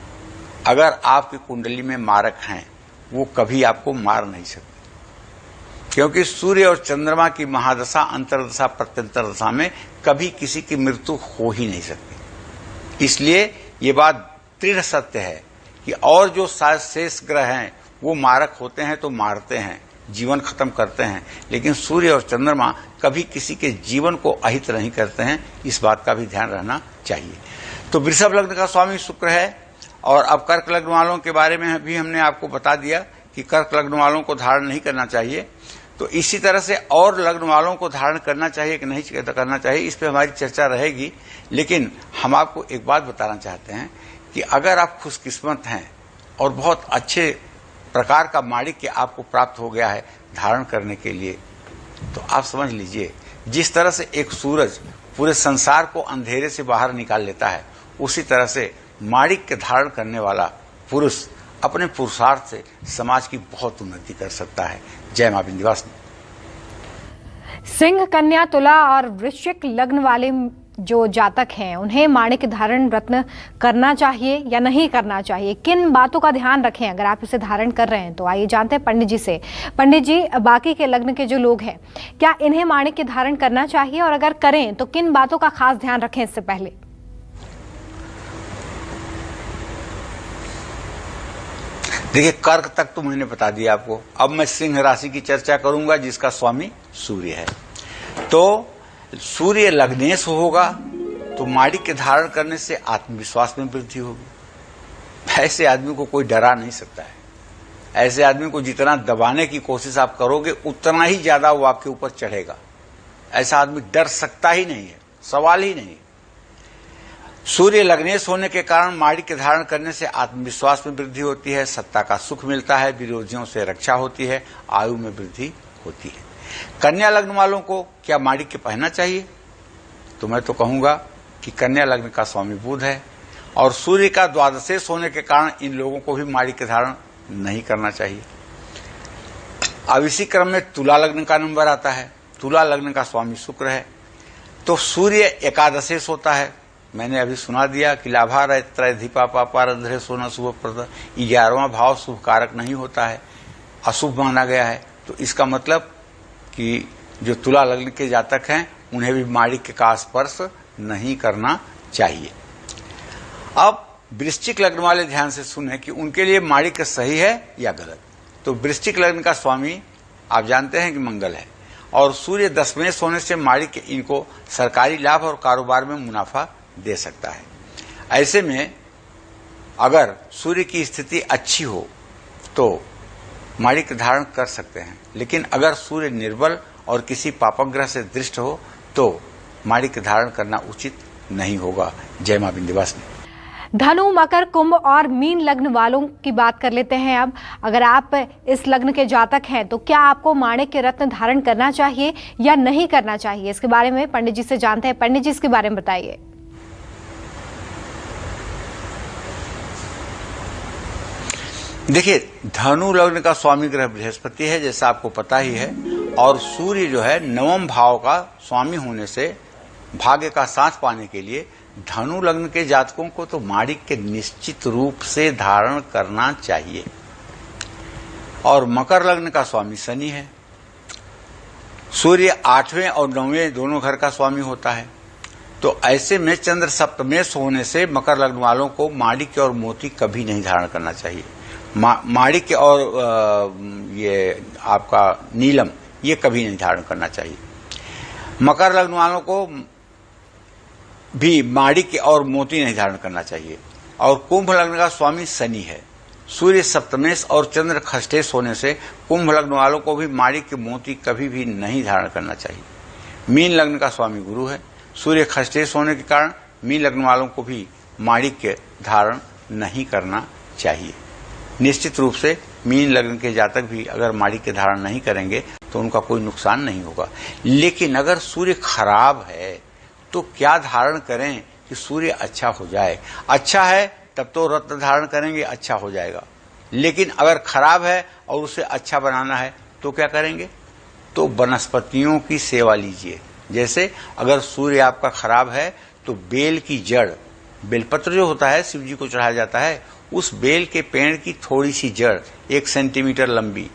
अगर आपकी कुंडली में मारक हैं वो कभी आपको मार नहीं सकते, क्योंकि सूर्य और चंद्रमा की महादशा, अंतरदशा, प्रत्यंतर दशा में कभी किसी की मृत्यु हो ही नहीं सकती। इसलिए ये बात दृढ़ सत्य है कि और जो शेष ग्रह हैं वो मारक होते हैं तो मारते हैं, जीवन खत्म करते हैं, लेकिन सूर्य और चंद्रमा कभी किसी के जीवन को अहित नहीं करते हैं। इस बात का भी ध्यान रहना चाहिए। तो वृषभ लग्न का स्वामी शुक्र है। और अब कर्क लग्न वालों के बारे में भी हमने आपको बता दिया कि कर्क लग्न वालों को धारण नहीं करना चाहिए। तो इसी तरह से और लग्न वालों को धारण करना चाहिए कि नहीं करना चाहिए, इस पर हमारी चर्चा रहेगी। लेकिन हम आपको एक बात बताना चाहते हैं कि अगर आप खुशकिस्मत हैं और बहुत अच्छे प्रकार का माणिक्य आपको प्राप्त हो गया है धारण करने के लिए, तो आप समझ लीजिए जिस तरह से एक सूरज पूरे संसार को अंधेरे से बाहर निकाल लेता है, उसी तरह से माणिक्य धारण करने वाला पुरुष अपने पुरुषार्थ से समाज की बहुत उन्नति कर सकता है। जय मां विंध्यवासिनी। सिंह, कन्या, तुला और वृश्चिक लग्न वाले जो जातक हैं उन्हें माणिक धारण रत्न करना चाहिए या नहीं करना चाहिए, किन बातों का ध्यान रखें अगर आप इसे धारण कर रहे हैं? तो आइए जानते हैं पंडित जी से। पंडित जी, बाकी के लग्न के जो लोग हैं क्या इन्हें माणिक के धारण करना चाहिए, और अगर करें तो किन बातों का खास ध्यान रखें इससे पहले? देखिए, कर्क तक तो मैंने बता दिया आपको। अब मैं सिंह राशि की चर्चा करूंगा जिसका स्वामी सूर्य है। तो सूर्य लग्नेश होगा तो माणिक के धारण करने से आत्मविश्वास में वृद्धि होगी। ऐसे आदमी को कोई डरा नहीं सकता है। ऐसे आदमी को जितना दबाने की कोशिश आप करोगे उतना ही ज्यादा वो आपके ऊपर चढ़ेगा। ऐसा आदमी डर सकता ही नहीं है, सवाल ही नहीं। सूर्य लग्नेश होने के कारण माणिक के धारण करने से आत्मविश्वास में वृद्धि होती है, सत्ता का सुख मिलता है, विरोधियों से रक्षा होती है, आयु में वृद्धि होती है। कन्या लग्न वालों को क्या माणिक के पहनना चाहिए? तो मैं तो कहूंगा कि कन्या लग्न का स्वामी बुध है और सूर्य का द्वादशेश होने के कारण इन लोगों को भी माणिक के धारण नहीं करना चाहिए। अब इसी क्रम में तुला लग्न का नंबर आता है। तुला लग्न का स्वामी शुक्र है तो सूर्य एकादशेश होता है। मैंने अभी सुना दिया कि लाभार त्रयधिपा पापारंध्रे सोना शुभ प्रद, 11वां भाव शुभ कारक नहीं होता है, अशुभ माना गया है। तो इसका मतलब कि जो तुला लग्न के जातक हैं उन्हें भी माणिक का स्पर्श नहीं करना चाहिए। अब वृश्चिक लग्न वाले ध्यान से सुने कि उनके लिए माणिक सही है या गलत। तो वृश्चिक लग्न का स्वामी आप जानते हैं कि मंगल है और सूर्य दशमेश होने से माणिक इनको सरकारी लाभ और कारोबार में मुनाफा दे सकता है। ऐसे में अगर सूर्य की स्थिति अच्छी हो तो माणिक धारण कर सकते हैं, लेकिन अगर सूर्य निर्बल और किसी पापग्रह से दृष्ट हो तो माणिक धारण करना उचित नहीं होगा। जय मां विंध्यवासिनी। धनु, मकर, कुंभ और मीन लग्न वालों की बात कर लेते हैं। अब अगर आप इस लग्न के जातक हैं तो क्या आपको माणिक के रत्न धारण करना चाहिए या नहीं करना चाहिए, इसके बारे में पंडित जी से जानते हैं। पंडित जी, इसके बारे में बताइए। देखिए, धनु लग्न का स्वामी ग्रह बृहस्पति है जैसा आपको पता ही है, और सूर्य जो है 9वें भाव का स्वामी होने से भाग्य का साथ पाने के लिए धनु लग्न के जातकों को तो माणिक के निश्चित रूप से धारण करना चाहिए। और मकर लग्न का स्वामी शनि है। सूर्य 8वें और 9वें दोनों घर का स्वामी होता है। तो ऐसे में चंद्र सप्तमेश होने से मकर लग्न वालों को माणिक और मोती कभी नहीं धारण करना चाहिए। माणिक और ये आपका नीलम ये कभी नहीं धारण करना चाहिए। मकर लग्न वालों को भी माणिक और मोती नहीं धारण करना चाहिए। और कुंभ लग्न का स्वामी शनि है। सूर्य सप्तमेश और चंद्र खष्टेश होने से कुंभ लग्न वालों को भी माणिक मोती कभी भी नहीं धारण करना चाहिए। मीन लग्न का स्वामी गुरु है। सूर्य खष्टेश होने के कारण मीन लग्न वालों को भी माणिक के धारण नहीं करना चाहिए। निश्चित रूप से मीन लग्न के जातक भी अगर माणिक के धारण नहीं करेंगे तो उनका कोई नुकसान नहीं होगा। लेकिन अगर सूर्य खराब है तो क्या धारण करें कि सूर्य अच्छा हो जाए? अच्छा है तब तो रत्न धारण करेंगे, अच्छा हो जाएगा। लेकिन अगर खराब है और उसे अच्छा बनाना है तो क्या करेंगे? तो वनस्पतियों की सेवा लीजिए। जैसे अगर सूर्य आपका खराब है तो बेल की जड़, बेलपत्र जो होता है शिव जी को चढ़ाया जाता है, उस बेल के पेड़ की थोड़ी सी जड़ 1 सेंटीमीटर लंबी,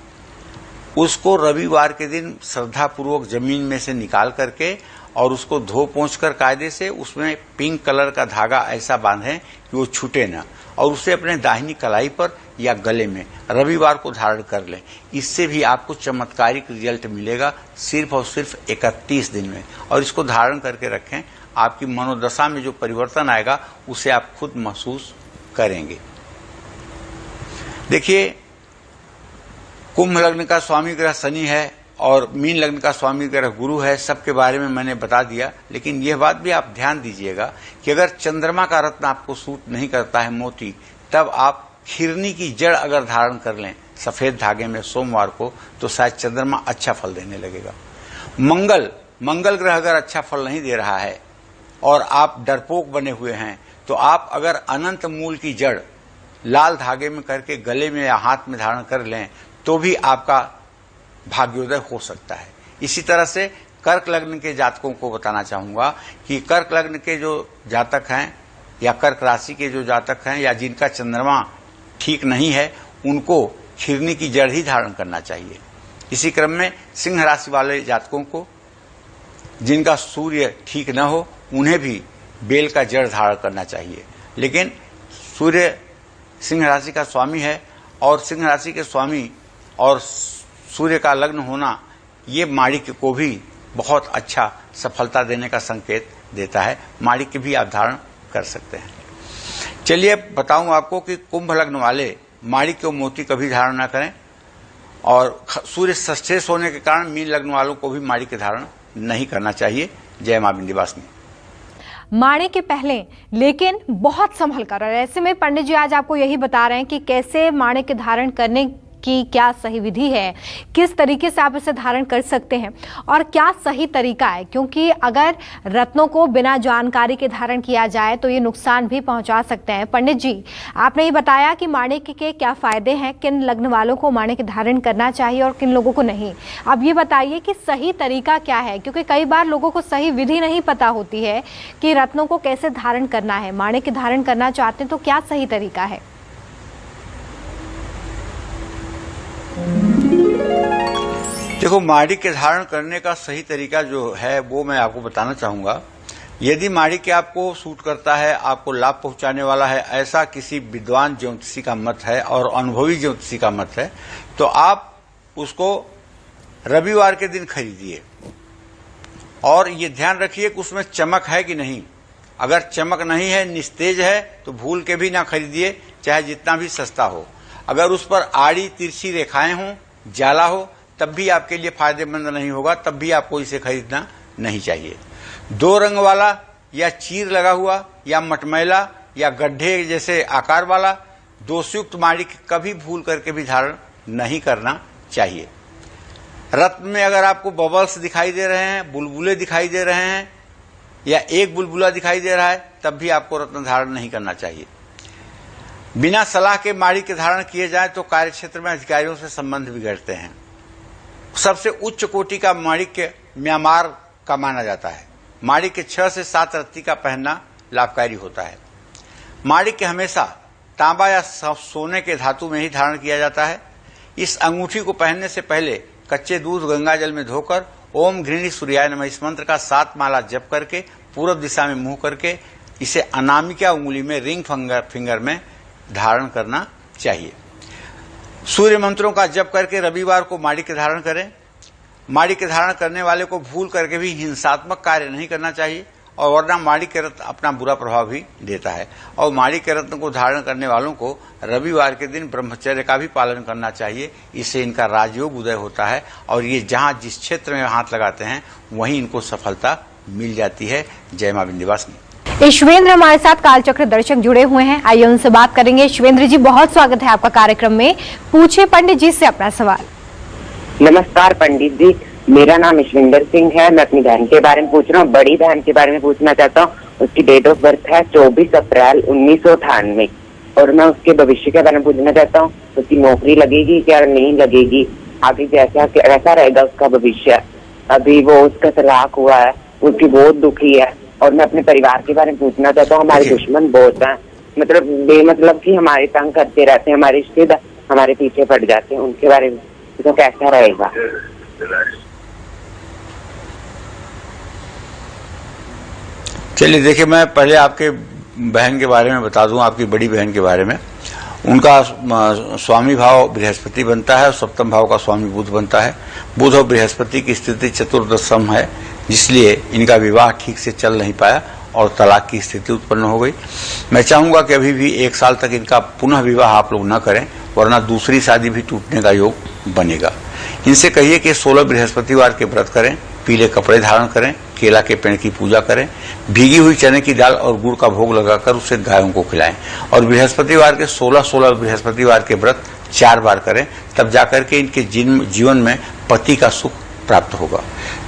उसको रविवार के दिन श्रद्धापूर्वक जमीन में से निकाल करके और उसको धो पोंछ कर कायदे से उसमें पिंक कलर का धागा ऐसा बांधें कि वो छूटे ना, और उसे अपने दाहिनी कलाई पर या गले में रविवार को धारण कर लें। इससे भी आपको चमत्कारिक रिजल्ट मिलेगा सिर्फ और सिर्फ 31 दिन में। और इसको धारण करके रखें, आपकी मनोदशा में जो परिवर्तन आएगा उसे आप खुद महसूस करेंगे। देखिए, कुंभ लग्न का स्वामी ग्रह शनि है और मीन लग्न का स्वामी ग्रह गुरु है। सबके बारे में मैंने बता दिया, लेकिन यह बात भी आप ध्यान दीजिएगा कि अगर चंद्रमा का रत्न आपको सूट नहीं करता है मोती, तब आप खिरनी की जड़ अगर धारण कर लें सफेद धागे में सोमवार को, तो शायद चंद्रमा अच्छा फल देने लगेगा। मंगल ग्रह अगर अच्छा फल नहीं दे रहा है और आप डरपोक बने हुए हैं, तो आप अगर अनंत मूल की जड़ लाल धागे में करके गले में या हाथ में धारण कर लें तो भी आपका भाग्योदय हो सकता है। इसी तरह से कर्क लग्न के जातकों को बताना चाहूंगा कि कर्क लग्न के जो जातक हैं या कर्क राशि के जो जातक हैं या जिनका चंद्रमा ठीक नहीं है, उनको खिरनी की जड़ ही धारण करना चाहिए। इसी क्रम में सिंह राशि वाले जातकों को, जिनका सूर्य ठीक न हो, उन्हें भी बेल का जड़ धारण करना चाहिए। लेकिन सूर्य सिंह राशि का स्वामी है और सिंह राशि के स्वामी और सूर्य का लग्न होना ये माणिक्य को भी बहुत अच्छा सफलता देने का संकेत देता है। माणिक्य भी आप धारण कर सकते हैं। चलिए बताऊं आपको कि कुंभ लग्न वाले माणिक्य और मोती कभी धारण ना करें, और सूर्य षष्ठेश होने के कारण मीन लग्न वालों को भी माणिक्य धारण नहीं करना चाहिए। जय मां विंध्यवासिनी। माणे के पहले लेकिन बहुत संभल कर, और ऐसे में पंडित जी आज आपको यही बता रहे हैं कि कैसे माणे के धारण करने की क्या सही विधि है, किस तरीके से आप इसे धारण कर सकते हैं और क्या सही तरीका है। क्योंकि अगर रत्नों को बिना जानकारी के धारण किया जाए तो ये नुकसान भी पहुंचा सकते हैं। पंडित जी, आपने ये बताया कि माणिक्य के क्या फायदे हैं, किन लग्न वालों को माणिक्य धारण करना चाहिए और किन लोगों को नहीं। अब ये बताइए कि सही तरीका क्या है, क्योंकि कई बार लोगों को सही विधि नहीं पता होती है कि रत्नों को कैसे धारण करना है। माणिक्य धारण करना चाहते हैं तो क्या सही तरीका है? देखो, माणिक्य धारण करने का सही तरीका जो है वो मैं आपको बताना चाहूंगा। यदि माणिक्य आपको सूट करता है, आपको लाभ पहुंचाने वाला है, ऐसा किसी विद्वान ज्योतिषी का मत है और अनुभवी ज्योतिषी का मत है, तो आप उसको रविवार के दिन खरीदिए। और ये ध्यान रखिए कि उसमें चमक है कि नहीं। अगर चमक नहीं है, निस्तेज है, तो भूल के भी ना खरीदिए, चाहे जितना भी सस्ता हो। अगर उस पर आड़ी तिरछी रेखाएं हों, जाला हो, तब भी आपके लिए फायदेमंद नहीं होगा, तब भी आपको इसे खरीदना नहीं चाहिए। दो रंग वाला या चीर लगा हुआ या मटमैला या गड्ढे जैसे आकार वाला दोषयुक्त माणिक्य कभी भूल करके भी धारण नहीं करना चाहिए। रत्न में अगर आपको बबल्स दिखाई दे रहे हैं, बुलबुले दिखाई दे रहे हैं या एक बुलबुला दिखाई दे रहा है, तब भी आपको रत्न धारण नहीं करना चाहिए। बिना सलाह के माणिक्य धारण किए जाए तो कार्यक्षेत्र में अधिकारियों से संबंध बिगड़ते हैं। सबसे उच्च कोटि का माणिक्य म्यांमार का माना जाता है। माणिक्य 6 से 7 रत्ती का पहनना लाभकारी होता है। माणिक्य हमेशा तांबा या सोने के धातु में ही धारण किया जाता है। इस अंगूठी को पहनने से पहले कच्चे दूध गंगा जल में धोकर ओम घृणी सूर्याय नमः इस मंत्र का 7 माला जप करके पूर्व दिशा में मुंह करके इसे अनामिका उंगली में रिंग फिंगर में धारण करना चाहिए। सूर्य मंत्रों का जप करके रविवार को माणिक्य धारण करें। माणिक्य धारण करने वाले को भूल करके भी हिंसात्मक कार्य नहीं करना चाहिए, और वरना माणिक्य रत्न अपना बुरा प्रभाव भी देता है। और माणिक्य रत्न को धारण करने वालों को रविवार के दिन ब्रह्मचर्य का भी पालन करना चाहिए। इससे इनका राजयोग उदय होता है और ये जहां जिस क्षेत्र में हाथ लगाते हैं वहीं इनको सफलता मिल जाती है। जय मां विंध्यवासिनी। ईश्वेंद्र हमारे साथ कालचक्र दर्शक जुड़े हुए हैं, आइए उनसे बात करेंगे। ईश्वेंद्र जी, बहुत स्वागत है आपका कार्यक्रम में। पूछिए पंडित जी से अपना सवाल। नमस्कार पंडित जी, मेरा नाम ईश्वेंद्र सिंह है। मैं अपनी बहन के बारे में पूछ रहा हूँ, बड़ी बहन के बारे में पूछना चाहता हूँ। उसकी डेट ऑफ बर्थ है 24 अप्रैल 1998 और मैं उसके भविष्य के बारे में पूछना चाहता हूँ। उसकी नौकरी लगेगी क्या नहीं लगेगी, आगे कैसा रहेगा उसका भविष्य। अभी वो उसका तलाक हुआ है, उसकी बहुत दुखी है। और मैं अपने परिवार के बारे में पूछना चाहता हूँ। हमारे दुश्मन बहुत हैं, मतलब बेमतलब की हमारे तंग करते रहते हैं, हमारे रिश्तेदार हमारे पीछे पड़ जाते हैं। उनके बारे में तो कैसा रहेगा? चलिए देखिए, मैं पहले आपके बहन के बारे में बता दूं, आपकी बड़ी बहन के बारे में। उनका स्वामी भाव बृहस्पति बनता है और सप्तम भाव का स्वामी बुध बनता है। बुध और बृहस्पति की स्थिति चतुर्दशम है, जिसलिए इनका विवाह ठीक से चल नहीं पाया और तलाक की स्थिति उत्पन्न हो गई। मैं चाहूंगा कि अभी भी 1 साल तक इनका पुनः विवाह आप लोग न करें, वरना दूसरी शादी भी टूटने का योग बनेगा। इनसे कहिए कि 16 बृहस्पतिवार के व्रत करें, पीले कपड़े धारण करें, केला के पेड़ की पूजा करें, भीगी हुई चने की दाल और गुड़ का भोग लगाकर उसे गायों को खिलाएं और बृहस्पतिवार के 16 बृहस्पतिवार के व्रत 4 बार करें। तब जाकर के इनके जीवन में पति का सुख प्राप्त होगा।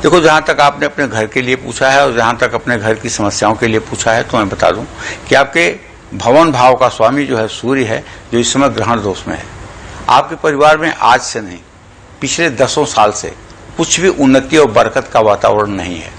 देखो, जहां तक आपने अपने घर के लिए पूछा है और जहां तक अपने घर की समस्याओं के लिए पूछा है, तो मैं बता दूं कि आपके भवन भाव का स्वामी जो है सूर्य है, जो इस समय ग्रहण दोष में है। आपके परिवार में आज से नहीं, पिछले 10 साल से कुछ भी उन्नति और बरकत का वातावरण नहीं है।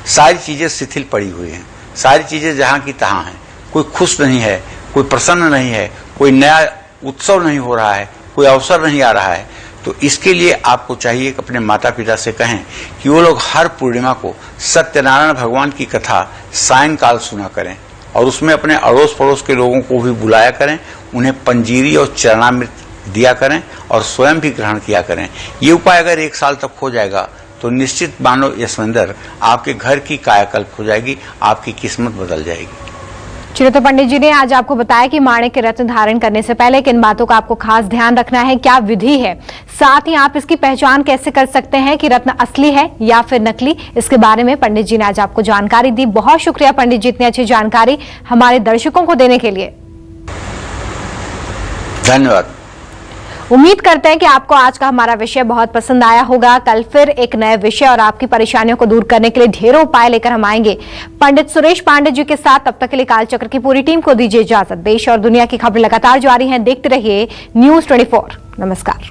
सारी चीजें शिथिल पड़ी हुई हैं, सारी चीजें जहां की तहां हैं। कोई खुश नहीं है, कोई प्रसन्न नहीं है, कोई नया उत्सव नहीं हो रहा है, कोई अवसर नहीं आ रहा है। तो इसके लिए आपको चाहिए कि अपने माता पिता से कहें कि वो लोग हर पूर्णिमा को सत्यनारायण भगवान की कथा सायंकाल सुना करें और उसमें अपने अड़ोस पड़ोस के लोगों को भी बुलाया करें, उन्हें पंजीरी और चरणामृत दिया करें और स्वयं भी ग्रहण किया करें। ये उपाय अगर 1 साल तक हो जाएगा तो निश्चित मानो यशविंदर आपके घर की कायाकल्प हो जाएगी, आपकी किस्मत बदल जाएगी। चलिए, तो पंडित जी ने आज आपको बताया कि माणिक के रत्न धारण करने से पहले किन बातों का आपको खास ध्यान रखना है, क्या विधि है, साथ ही आप इसकी पहचान कैसे कर सकते हैं कि रत्न असली है या फिर नकली। इसके बारे में पंडित जी ने आज आपको जानकारी दी। बहुत शुक्रिया पंडित जी, इतनी अच्छी जानकारी हमारे दर्शकों को देने के लिए। धन्यवाद। उम्मीद करते हैं कि आपको आज का हमारा विषय बहुत पसंद आया होगा। कल फिर एक नए विषय और आपकी परेशानियों को दूर करने के लिए ढेरों उपाय लेकर हम आएंगे पंडित सुरेश पांडे जी के साथ। तब तक के लिए कालचक्र की पूरी टीम को दीजिए इजाजत। देश और दुनिया की खबरें लगातार जारी हैं, देखते रहिए न्यूज़ 24। नमस्कार।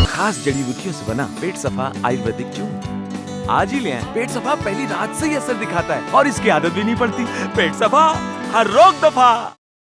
खास जड़ी बूटियों से बना पेट सफा आयुर्वेदिक चूर्ण आज ही ले आएं। पेट सफा पहली रात से ही असर दिखाता है और इसकी आदत भी नहीं पड़ती। पेट सफा, हर रोग दफा।